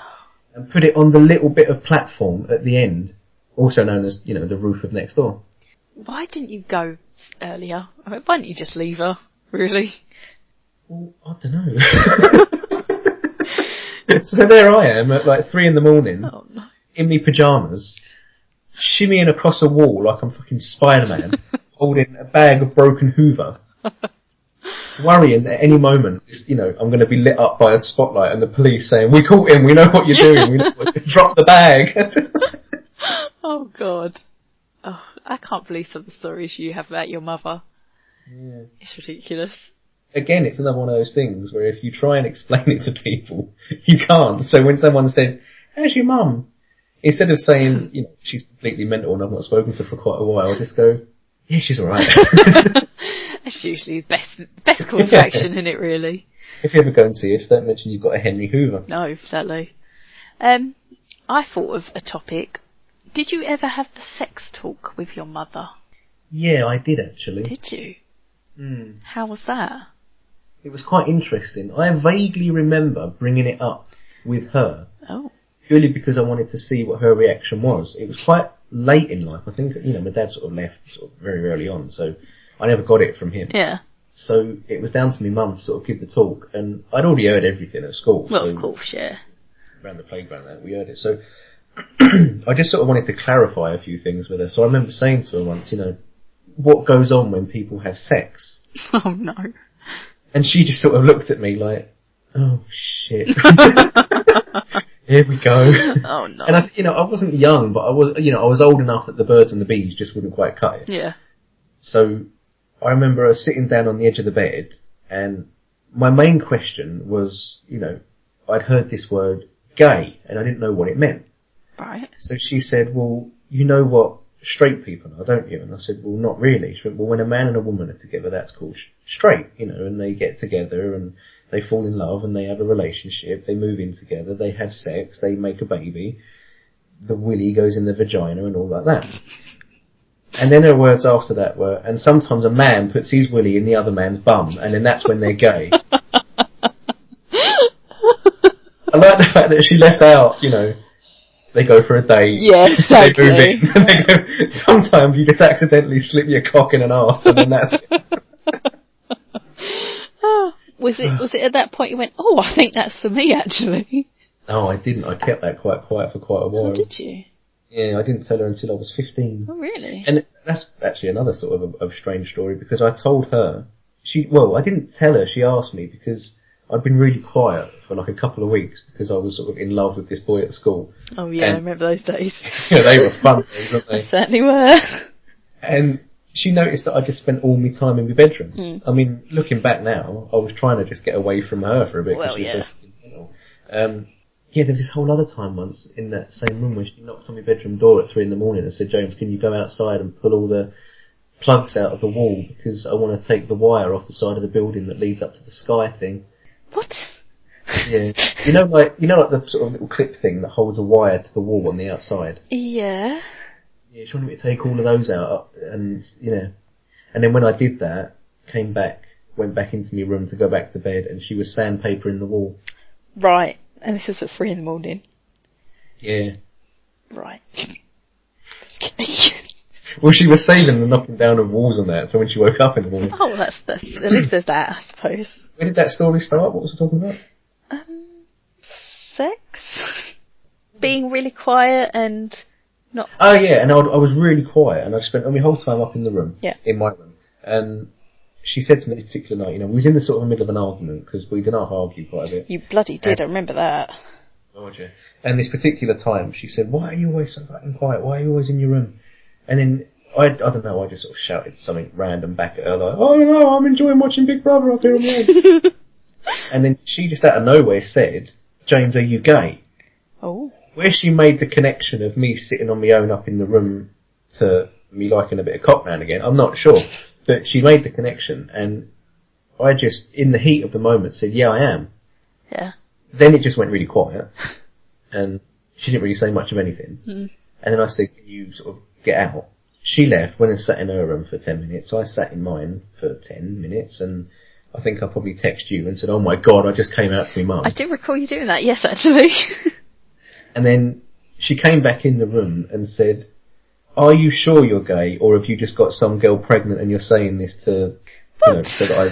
and put it on the little bit of platform at the end, also known as, the roof of next door." Why didn't you go earlier? I mean, why didn't you just leave her? Really? Well, I don't know. So there I am at like 3 a.m, Oh, no. in me pyjamas, shimmying across a wall like I'm fucking Spider-Man, holding a bag of broken Hoover, worrying at any moment, I'm going to be lit up by a spotlight and the police saying, "We caught him, we know what you're doing, we know what drop the bag." Oh, God. Oh, I can't believe some of the stories you have about your mother. Yeah. It's ridiculous. Again, it's another one of those things where if you try and explain it to people, you can't. So when someone says, "How's your mum?" instead of saying, she's completely mental and I've not spoken to her for quite a while, I just go, "Yeah, she's alright." That's usually the best course of action, isn't it, really? If you ever go and see us, don't mention you've got a Henry Hoover. No, exactly. I thought of a topic. Did you ever have the sex talk with your mother? Yeah, I did actually. Did you? Mm. How was that? It was quite interesting. I vaguely remember bringing it up with her. Oh. Purely because I wanted to see what her reaction was. It was quite late in life. I think, my dad sort of left very early on, so I never got it from him. Yeah. So it was down to my mum to sort of give the talk, and I'd already heard everything at school. Well, so of course, yeah. Around the playground, we heard it. So I just sort of wanted to clarify a few things with her. So I remember saying to her once, what goes on when people have sex? Oh, no. And she just sort of looked at me like, "Oh, shit." Here we go. Oh, no. And I wasn't young, but I was old enough that the birds and the bees just wouldn't quite cut it. Yeah. So I remember sitting down on the edge of the bed, and my main question was, I'd heard this word gay, and I didn't know what it meant. Right. So she said, "Well, you know what straight people are, don't you?" And I said, "Well, not really." She went, "Well, when a man and a woman are together, that's called straight, and they get together and they fall in love and they have a relationship, they move in together, they have sex, they make a baby, the willy goes in the vagina and all like that." And then her words after that were, and sometimes a man puts his willy in the other man's bum, and then that's when they're gay. I like the fact that she left out, you know, they go for a date. Yeah, exactly. They move in, and they go, sometimes you just accidentally slip your cock in an arse, and then that's it. Was it at that point you went, oh, I think that's for me, actually? No, I didn't. I kept that quite quiet for quite a while. Oh, did you? Yeah, I didn't tell her until I was 15. Oh, really? And that's actually another sort of strange story, because I told her, I didn't tell her, she asked me, because I'd been really quiet for like a couple of weeks, because I was sort of in love with this boy at school. Oh yeah, I remember those days. Yeah, they were fun days, weren't they? They certainly were. And she noticed that I just spent all my time in my bedroom. I mean, looking back now, I was trying to just get away from her for a bit. Well, yeah. Yeah, there was this whole other time once in that same room where she knocked on my bedroom door at 3 in the morning and said, James, can you go outside and pull all the plugs out of the wall, because I want to take the wire off the side of the building that leads up to the sky thing. What? Yeah. You know like the sort of little clip thing that holds a wire to the wall on the outside? Yeah. Yeah, she wanted me to take all of those out, and, you know, and then when I did that, came back, went back into my room to go back to bed, and she was sandpapering the wall. Right. And this is at 3 in the morning. Yeah. Right. Well, she was saving the knocking down of walls and that, so when she woke up in the morning. Oh, that's at least there's that, I suppose. Where did that story start? What was I talking about? Sex? Being really quiet and not... Oh, yeah, and I was really quiet, and I spent my whole time up in the room. Yeah. In my room. And she said to me this particular night, you know, we was in the sort of middle of an argument, because we did not argue quite a bit. You bloody did, I remember that. Oh, yeah. And this particular time, she said, why are you always so fucking quiet? Why are you always in your room? And then, I don't know, I just sort of shouted something random back at her, like, oh, no, I'm enjoying watching Big Brother up here on my own. And then she just out of nowhere said, James, are you gay? Oh. Where she made the connection of me sitting on my own up in the room to me liking a bit of cock now and again, I'm not sure. But she made the connection, and I just, in the heat of the moment, said, yeah, I am. Yeah. Then it just went really quiet, and she didn't really say much of anything. Mm. And then I said, can you sort of get out? She left, went and sat in her room for 10 minutes. I sat in mine for 10 minutes, and I think I probably texted you and said, oh my God, I just came out to my mum. I do recall you doing that, yes, actually. And then she came back in the room and said, are you sure you're gay, or have you just got some girl pregnant and you're saying this to, you know, so that I...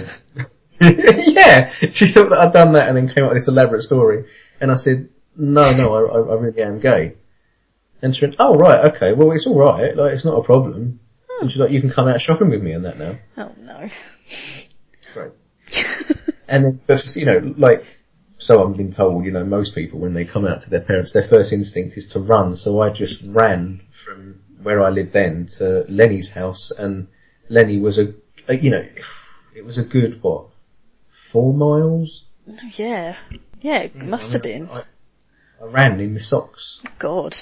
Yeah, she thought that I'd done that and then came up with this elaborate story. And I said, no, I really am gay. And she went, oh, right, okay, well, it's all right, like, it's not a problem. And she's like, you can come out shopping with me and that now. Oh, no. Great. And then, but, you know, like, so I'm being told, you know, most people, when they come out to their parents, their first instinct is to run. So I just ran from where I lived then to Lenny's house, and Lenny was you know, it was a good, 4 miles? Yeah. Yeah, it must have been. I ran in my socks. Oh, God.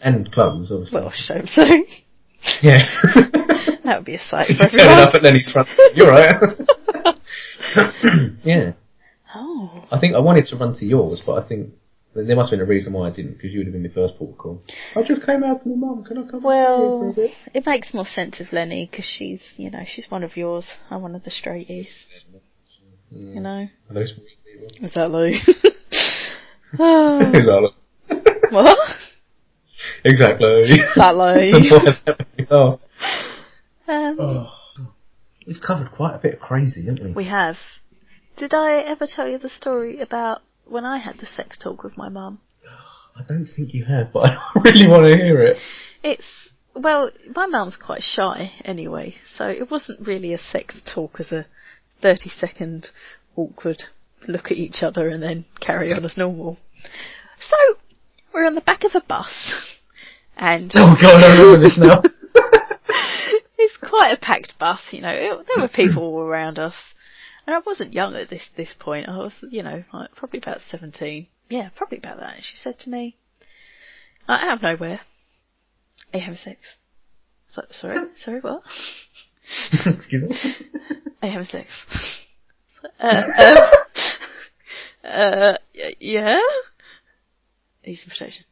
And clothes, obviously. Well, I should hope so. Yeah. That would be a sight for Turning everyone. up at Lenny's front. You're right. Yeah. Oh. I think I wanted to run to yours, but I think there must have been a reason why I didn't, because you would have been the first port of call. I just came out to my mum, can I come and stay Well, here for a bit? it makes more sense of Lenny, because she's, you know, she's one of yours. I'm one of the straighties. You know? Are those sweet people? Exactly. Oh. Exactly. What? Exactly. Exactly. Oh. Oh. We've covered quite a bit of crazy, haven't we? We have. Did I ever tell you the story about when I had the sex talk with my mum? I don't think you have, but I really want to hear it. Well, my mum's quite shy anyway, so it wasn't really a sex talk as a 30-second awkward look at each other and then carry on as normal. So, we're on the back of a bus, and... Oh God, I remember this now. It's quite a packed bus, you know, there were people all around us. And I wasn't young at this point. I was, you know, like probably about 17. Yeah, probably about that. And she said to me, out of nowhere, are you having sex? Sorry, what? Excuse me? Are you having sex? Yeah? Using protection.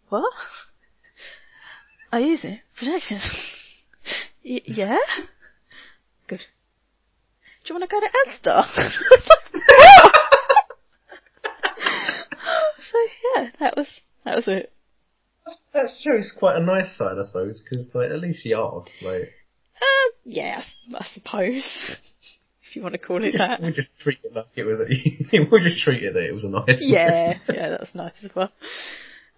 What? I use it? Protection? Yeah? Good. Do you want to go to Asda? So yeah, that was it. That shows quite a nice side, I suppose, because like at least she asked. Like, Yeah, I suppose. If you want to call it that. We just treat it like it was. We just treated it. It was a nice. Yeah, that was nice as well.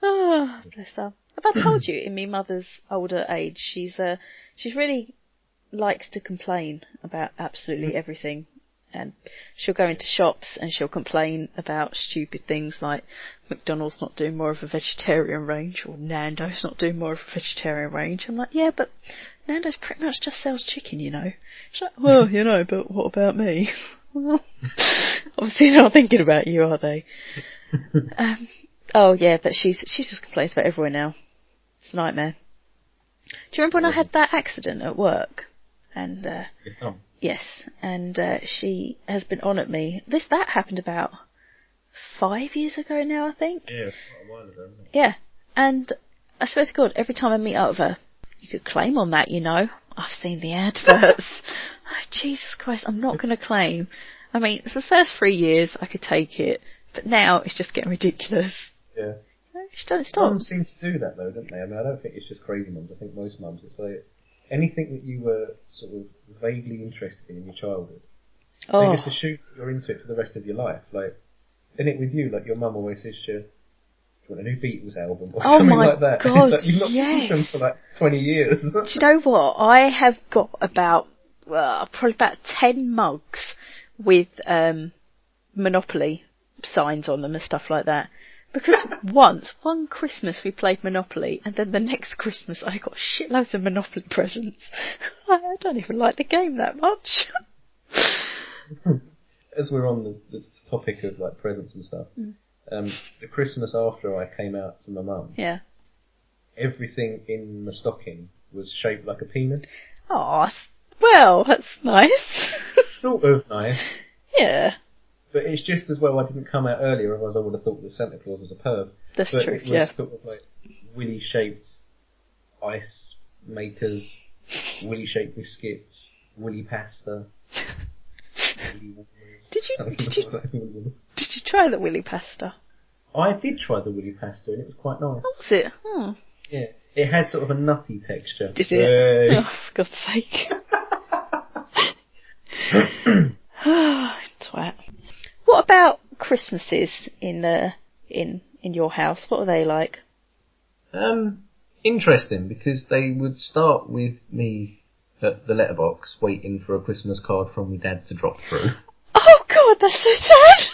Oh, bless her. Have I told you, in my mother's older age, she's really likes to complain about absolutely everything. And she'll go into shops and she'll complain about stupid things like McDonald's not doing more of a vegetarian range, or Nando's not doing more of a vegetarian range. I'm like, yeah, but Nando's pretty much just sells chicken, you know. She's like, well, you know, but what about me? Well, obviously not thinking about you, are they? Oh yeah, but she just complains about everyone now. It's a nightmare. Do you remember when I had that accident at work? And yes, and she has been on at me. That happened about 5 years ago now, I think. Yeah, quite a while ago. Isn't it? Yeah, and I swear to God, every time I meet up with her, you could claim on that, you know. I've seen the adverts. Oh, Jesus Christ, I'm not going to claim. I mean, for the first 3 years, I could take it, but now it's just getting ridiculous. Yeah. Just don't stop. Mums seem to do that though, don't they? I mean, I don't think it's just crazy mums. I think most mums, it's like anything that you were sort of vaguely interested in your childhood, they just assume you're into it for the rest of your life. Like, isn't it with you? Like, your mum always says to you, do you want a new Beatles album or something like that? God, it's like you've not listened to them for like 20 years. Do you know what? I have got about, probably about 10 mugs with Monopoly signs on them and stuff like that. Because one Christmas we played Monopoly, and then the next Christmas I got shitloads of Monopoly presents. I don't even like the game that much. As we're on the topic of like presents and stuff, the Christmas after I came out to my mum, yeah, everything in my stocking was shaped like a penis. Oh, well, that's nice. Sort of nice. Yeah. But it's just as well I didn't come out earlier, otherwise I would have thought that Santa Claus was a perv. That's but true, it was yeah. sort of like willy-shaped ice makers, willy-shaped biscuits, willy pasta. Did you try the willy pasta? I did try the willy pasta and it was quite nice. Was it? Hmm. Yeah, it had sort of a nutty texture. Did it? Oh, for God's sake. Twat. What about Christmases in your house? What are they like? Interesting, because they would start with me at the letterbox waiting for a Christmas card from my dad to drop through. Oh God, that's so sad.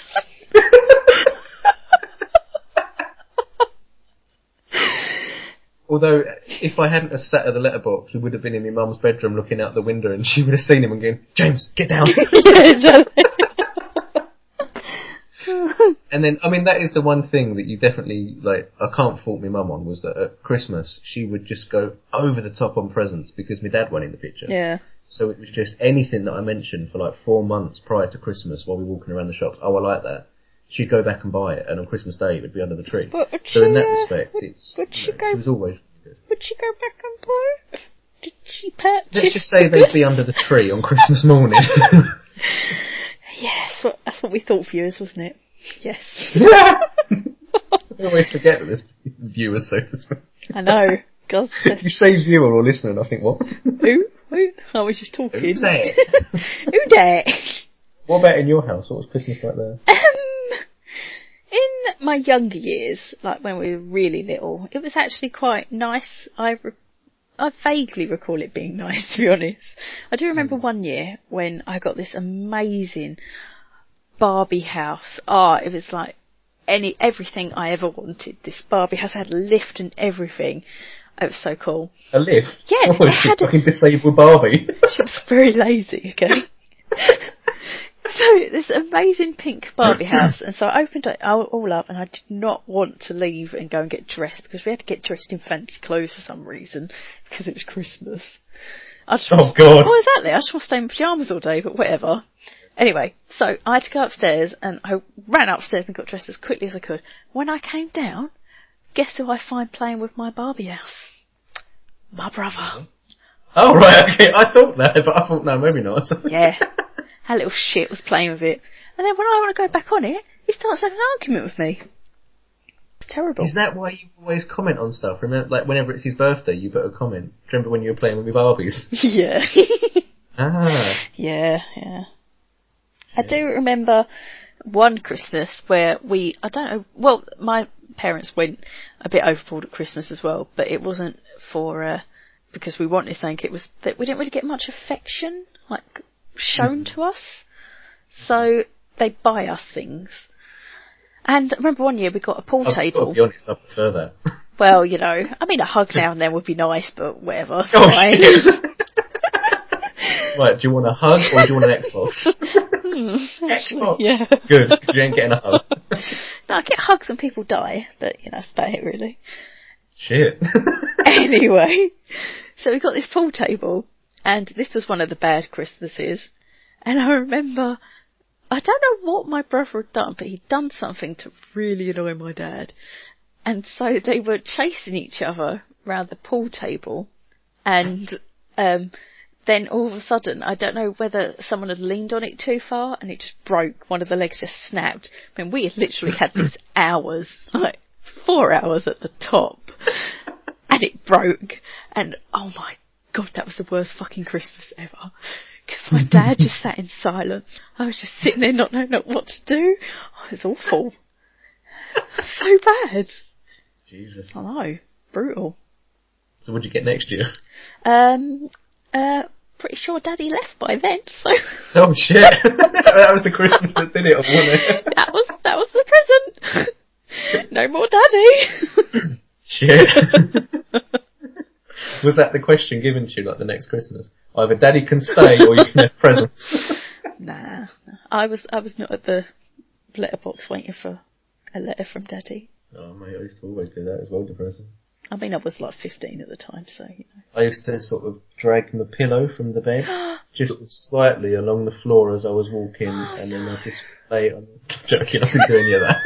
Although, if I hadn't have sat at the letterbox, we would have been in my mum's bedroom looking out the window and she would have seen him and going, James, get down. Yeah, exactly. And then, I mean, that is the one thing that you definitely, like, I can't fault my mum on, was that at Christmas, she would just go over the top on presents because my dad went in the picture. Yeah. So it was just anything that I mentioned for like 4 months prior to Christmas while we were walking around the shops, oh, I like that. She'd go back and buy it, and on Christmas Day it would be under the tree. So in that respect, she was always good. Would she go back and buy it? Did she purchase? Let's just say they'd be under the tree on Christmas morning. Yes, that's what we thought viewers, wasn't it? Yes. I always forget that there's viewers, so to speak. I know. God. You say viewer or listener, and I think, what? Who? I was just talking. Who's that? Who dat? What about in your house? What was Christmas like there? In my younger years, like when we were really little, it was actually quite nice. I vaguely recall it being nice, to be honest. I do remember one year when I got this amazing Barbie house. It was like everything I ever wanted. This Barbie house had a lift and everything. It was so cool. A lift? Yeah, it had a fucking disabled Barbie. She was very lazy, okay? So, this amazing pink Barbie house, and so I opened it all up, and I did not want to leave and go and get dressed, because we had to get dressed in fancy clothes for some reason, because it was Christmas. God. Oh, exactly, I just want to stay in pyjamas all day, but whatever. Anyway, so I had to go upstairs, and I ran upstairs and got dressed as quickly as I could. When I came down, guess who I find playing with my Barbie house? My brother. Oh, right, okay. I thought that, but I thought, no, maybe not. Yeah. That little shit was playing with it. And then when I want to go back on it, he starts having an argument with me. It's terrible. Is that why you always comment on stuff? Remember, like, whenever it's his birthday, you put a comment. Do you remember when you were playing with your Barbies? Yeah. Yeah. I do remember one Christmas where I don't know, well, my parents went a bit overboard at Christmas as well, but it wasn't for, because we wanted something, it was that we didn't really get much affection, like, shown to us. So, they buy us things. And I remember one year we got a pool table. I'll be honest, I prefer that. Well, you know, I mean, a hug now and then would be nice, but whatever. Oh, fine. shit. Right, do you want a hug or do you want an Xbox? Xbox? Yeah. Good, because you ain't getting a hug. No, I get hugs when people die, but, you know, that's about it, really. Shit. Anyway, so we got this pool table, and this was one of the bad Christmases, and I remember, I don't know what my brother had done, but he'd done something to really annoy my dad, and so they were chasing each other round the pool table, and then all of a sudden, I don't know whether someone had leaned on it too far and it just broke. One of the legs just snapped. I mean, we had literally had this hours, like 4 hours at the top, and it broke. And oh my God, that was the worst fucking Christmas ever. Because my dad just sat in silence. I was just sitting there not knowing what to do. Oh, it was awful. So bad. Jesus. I know. Brutal. So what'd you get next year? Pretty sure Daddy left by then, so. Oh shit! That was the Christmas that did it, wasn't it? that was the present. No more Daddy. Shit. Was that the question given to you, like, the next Christmas? Either Daddy can stay or you can have presents. Nah. I was not at the letterbox waiting for a letter from Daddy. Oh mate, I used to always do that as well, depressing. I mean, I was like 15 at the time, so, you know. I used to sort of drag my pillow from the bed, just slightly along the floor as I was walking, and then I just lay it on. Joking, I didn't do any of that.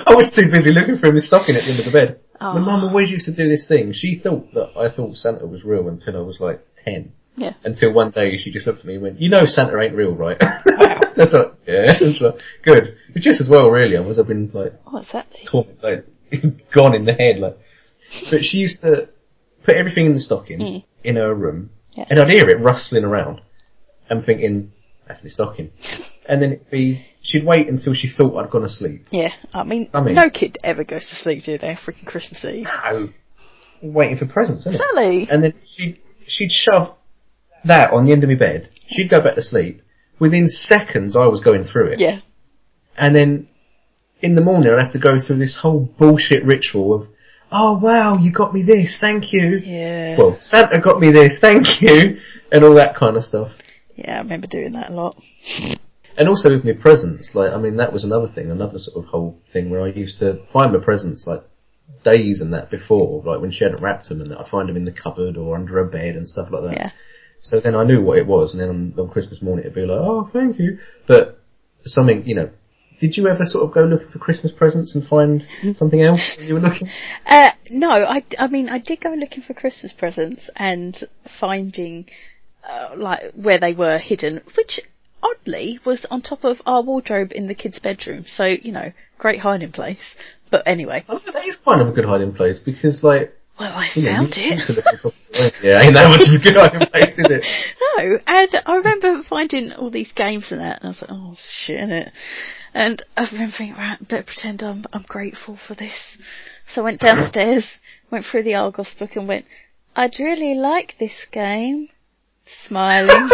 I was too busy looking for his stocking at the end of the bed. Oh. My mum always used to do this thing. She thought that I thought Santa was real until I was like 10. Yeah. Until one day she just looked at me and went, "You know Santa ain't real, right?" That's like, yeah, that's like, good. But just as well, really, I have been like, what's that? like, gone in the head, like. But she used to put everything in the stocking in her room, and I'd hear it rustling around, and thinking, "That's my stocking." And then she'd wait until she thought I'd gone to sleep. Yeah, I mean, no kid ever goes to sleep, do they? Freaking Christmas Eve. No, waiting for presents, isn't it? Sally. And then she'd shove that on the end of my bed. She'd go back to sleep. Within seconds, I was going through it. Yeah. And then in the morning, I'd have to go through this whole bullshit ritual of, "Oh wow, you got me this, thank you." Yeah. Well, Santa got me this, thank you, and all that kind of stuff. Yeah, I remember doing that a lot. And also with my presents, like, I mean, that was another thing, another sort of whole thing where I used to find my presents, like, days and that before, like when she hadn't wrapped them and that, I'd find them in the cupboard or under her bed and stuff like that. Yeah. So then I knew what it was, and then on Christmas morning it'd be like, "Oh, thank you." But something, you know, did you ever sort of go looking for Christmas presents and find something else when you were looking? No, I mean, I did go looking for Christmas presents and finding, like, where they were hidden, which oddly was on top of our wardrobe in the kids' bedroom. So, you know, great hiding place. But anyway. Oh, that is kind of a good hiding place because, like, well, I found it. Yeah, ain't that much of a good hiding place, is it? No, and I remember finding all these games and that, and I was like, "Oh shit, innit?" And I remember thinking, right, better pretend I'm grateful for this. So I went downstairs, went through the Argos book, and went, "I'd really like this game." Smiling.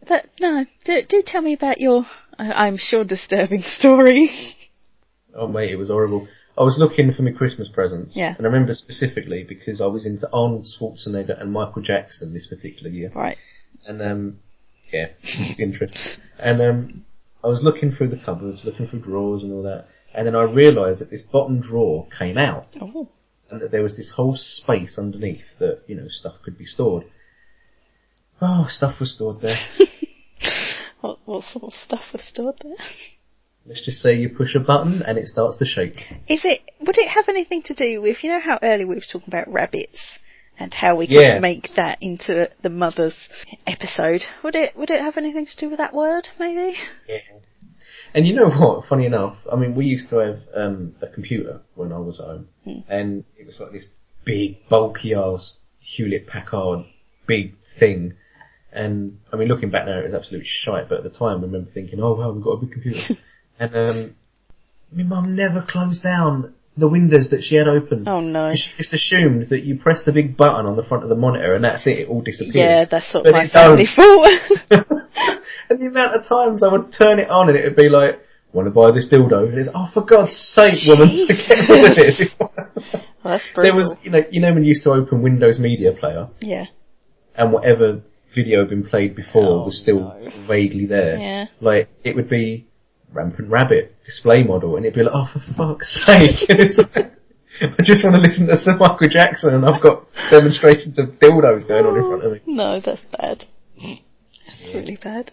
But no, do tell me about your, I'm sure, disturbing story. Oh mate, it was horrible. I was looking for my Christmas presents. Yeah. And I remember specifically because I was into Arnold Schwarzenegger and Michael Jackson this particular year. Right. And, yeah, interesting. And, I was looking through the cupboards, looking through drawers and all that. And then I realised that this bottom drawer came out. Oh. And that there was this whole space underneath that, you know, stuff could be stored. Oh, stuff was stored there. What sort of stuff was stored there? Let's just say you push a button and it starts to shake. Would it have anything to do with, you know how earlier we were talking about rabbits and how we could make that into the mother's episode? Would it have anything to do with that word, maybe? Yeah. And you know what? Funny enough, I mean, we used to have a computer when I was at home, and it was like this big, bulky ass Hewlett-Packard big thing. And I mean, looking back now, it was absolute shite. But at the time, I remember thinking, "Oh wow, we've got a big computer." And my mum never closed down the windows that she had open. Oh no! She just assumed that you press the big button on the front of the monitor and that's it. It all disappears. Yeah, that's sort of my family fault. And the amount of times I would turn it on and it would be like, "Want to buy this dildo?" And it's, "Oh, for God's sake, woman, to get rid of it." Well, that's brutal. There was, you know, when you used to open Windows Media Player. Yeah. And whatever video had been played before was still vaguely there. Yeah. Like, it would be Rampant Rabbit display model, and it'd be like, "Oh, for fuck's sake." And it's like, I just want to listen to Sir Michael Jackson, and I've got demonstrations of dildos going on in front of me. No, that's bad. That's really bad.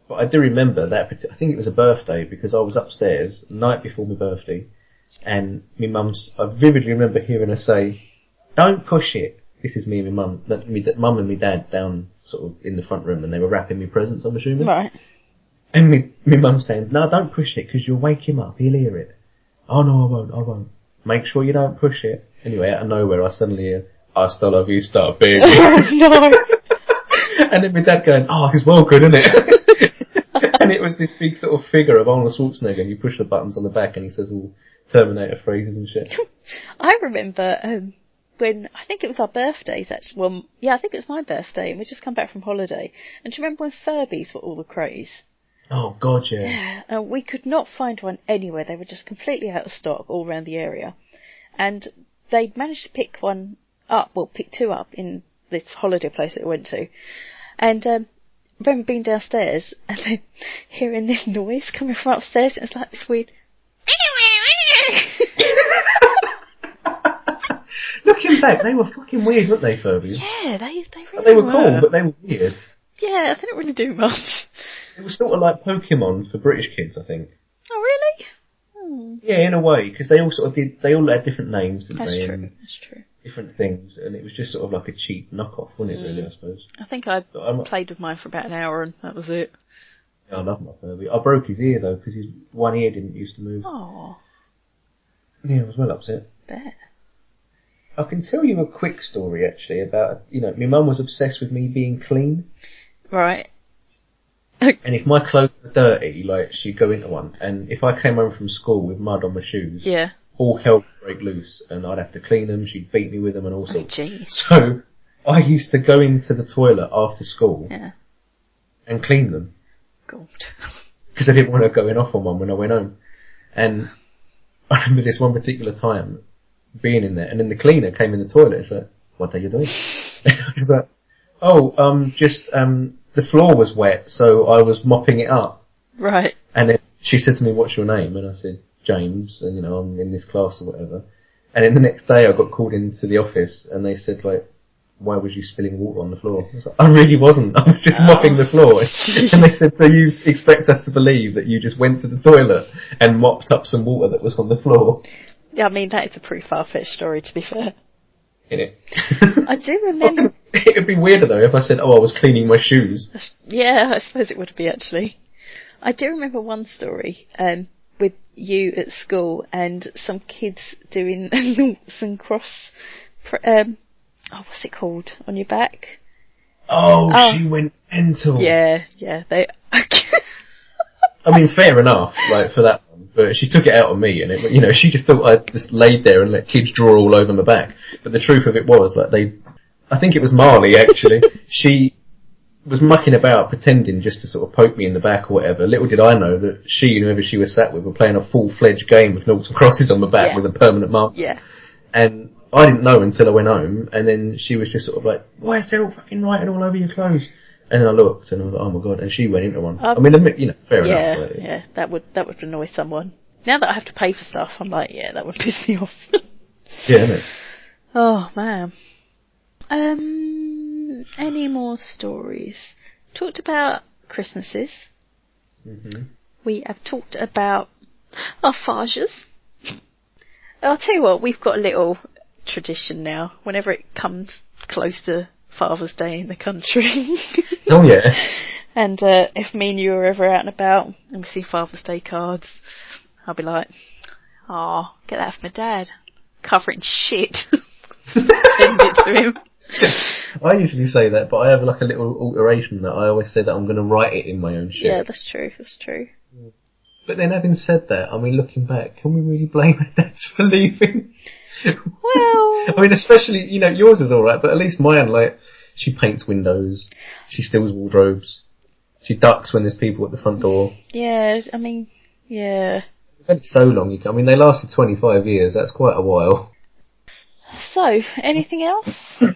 But I do remember that, I think it was a birthday, because I was upstairs the night before my birthday, and I vividly remember hearing her say, "Don't push it." This is me and my mum and my dad down sort of in the front room, and they were wrapping me presents, I'm assuming. Right. And my mum saying, "No, don't push it, because you'll wake him up, he'll hear it." "Oh no, I won't. Make sure you don't push it." Anyway, out of nowhere, I suddenly hear, "Hasta la vista, baby." No. And then my dad going, "Oh, it's well good, isn't it?" And it was this big sort of figure of Arnold Schwarzenegger, and you push the buttons on the back and he says all Terminator phrases and shit. I remember when, I think it was our birthdays actually, well, yeah, I think it was my birthday, and we'd just come back from holiday. And do you remember when Furbies were all the craze? Oh god, yeah. Yeah, and we could not find one anywhere. They were just completely out of stock all around the area. And they'd managed to pick two up in this holiday place that we went to. And I remember being downstairs and then hearing this noise coming from upstairs. It was like this weird... Looking back, they were fucking weird, weren't they, Furbies? Yeah, they really They were cool, but they were weird. Yeah, they didn't really do much. It was sort of like Pokemon for British kids, I think. Oh, really? Hmm. Yeah, in a way, because they all had different names, didn't That's they? true, And that's true. different things, and it was just sort of like a cheap knockoff, wasn't it, really, I suppose? I think I played with mine for about an hour and that was it. Yeah, I love my Furby. I broke his ear, though, because his one ear didn't used to move. Oh. Yeah, I was well upset. Bet. I can tell you a quick story, actually, about, my mum was obsessed with me being clean. Right. And if my clothes were dirty, like, she'd go into one. And if I came home from school with mud on my shoes, Yeah. all hell would break loose, and I'd have to clean them, she'd beat me with them and all sorts. Oh, jeez. So, I used to go into the toilet after school Yeah. and clean them. God. Because I didn't want to go in off on one when I went home. And I remember this one particular time being in there, and then the cleaner came in the toilet and she's like, "What are you doing?" I was like, the floor was wet, so I was mopping it up. Right. And then she said to me, "What's your name?" And I said, "James, and I'm in this class or whatever." And then the next day I got called into the office and they said, like, "Why was you spilling water on the floor?" I was like, "I really wasn't. I was just mopping the floor." And they said, "So you expect us to believe that you just went to the toilet and mopped up some water that was on the floor?" Yeah, I mean, that is a pretty far-fetched story, to be fair. Innit? I do remember... It would be weirder, though, if I said, "Oh, I was cleaning my shoes." Yeah, I suppose it would be, actually. I do remember one story with you at school and some kids doing noughts and cross... what's it called? On your back? Oh, she went mental. Yeah, they... I mean, fair enough, like, for that one. But she took it out on me, and it, she just thought I just laid there and let kids draw all over my back. But the truth of it was, like, I think it was Marley, actually. She was mucking about, pretending just to sort of poke me in the back or whatever. Little did I know that she and whoever she was sat with were playing a full-fledged game with noughts and crosses on my back with a permanent mark. Yeah. And I didn't know until I went home, and then she was just sort of like, "Why is there all fucking writing all over your clothes?" And then I looked, and I was like, "Oh my god!" And she went into one. I mean, fair enough. Yeah, that would annoy someone. Now that I have to pay for stuff, I'm like, yeah, that would piss me off. Yeah, innit? Oh man. Any more stories? Talked about Christmases. Mhm. we have talked about our fathers. I'll tell you what, we've got a little tradition now. Whenever it comes close to Father's Day in the country. Oh yeah. And if me and you are ever out and about and we see Father's Day cards, I'll be like, "Oh, get that for my dad. Cover it in shit." Send it to him. I usually say that, but I have like a little alteration that I always say that I'm going to write it in my own shit. Yeah, that's true. But then having said that, I mean, looking back, can we really blame our dads for leaving? Well, I mean, especially, you know, yours is alright, but at least mine, like, she paints windows, she steals wardrobes, she ducks when there's people at the front door. yeah, I mean, yeah. It's only so long, I mean, they lasted 25 years, that's quite a while. So, anything else? I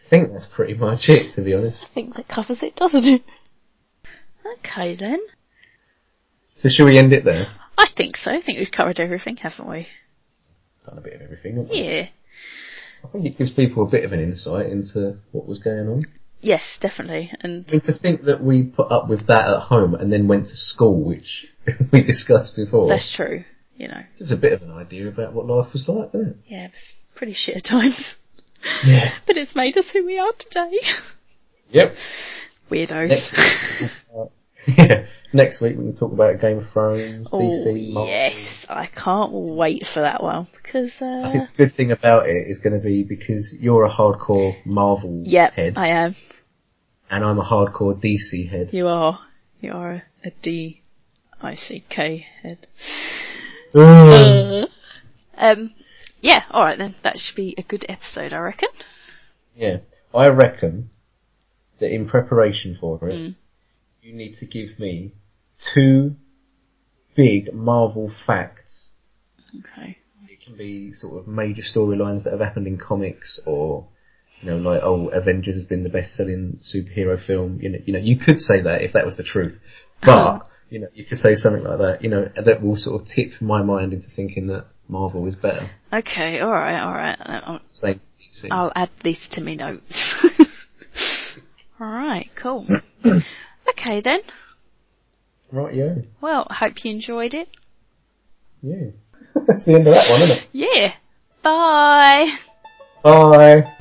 think that's pretty much it, to be honest. I think that covers it, doesn't it? Okay then. So shall we end it there? I think so. I think we've covered everything, haven't we? Done a bit of everything, haven't we? Yeah. I think it gives people a bit of an insight into what was going on. Yes, definitely. And I mean, to think that we put up with that at home and then went to school, which we discussed before. that's true, you know. Gives a bit of an idea about what life was like, doesn't it? Yeah, it was pretty shit at times. Yeah. But it's made us who we are today. Yep. Weirdos. Next week, yeah. Next week we can talk about Game of Thrones, Oh, DC, Marvel. yes. I can't wait for that one because, I think the good thing about it is going to be because you're a hardcore Marvel yep, head, I am. and I'm a hardcore DC head. You are. You are a D-I-C-K head. Yeah, alright then. That should be a good episode, I reckon. Yeah. I reckon that in preparation for it, you need to give me 2 big Marvel facts. Okay. It can be sort of major storylines that have happened in comics, or, you know, like, oh, Avengers has been the best-selling superhero film. You know, you could say that if that was the truth, but you know, you could say something like that. You know, that will sort of tip my mind into thinking that Marvel is better. Okay, alright. Same DC. I'll add this to my notes. Alright, cool. Okay then. Right, yeah. Well, I hope you enjoyed it. Yeah. That's the end of that one, isn't it? Yeah. Bye. Bye.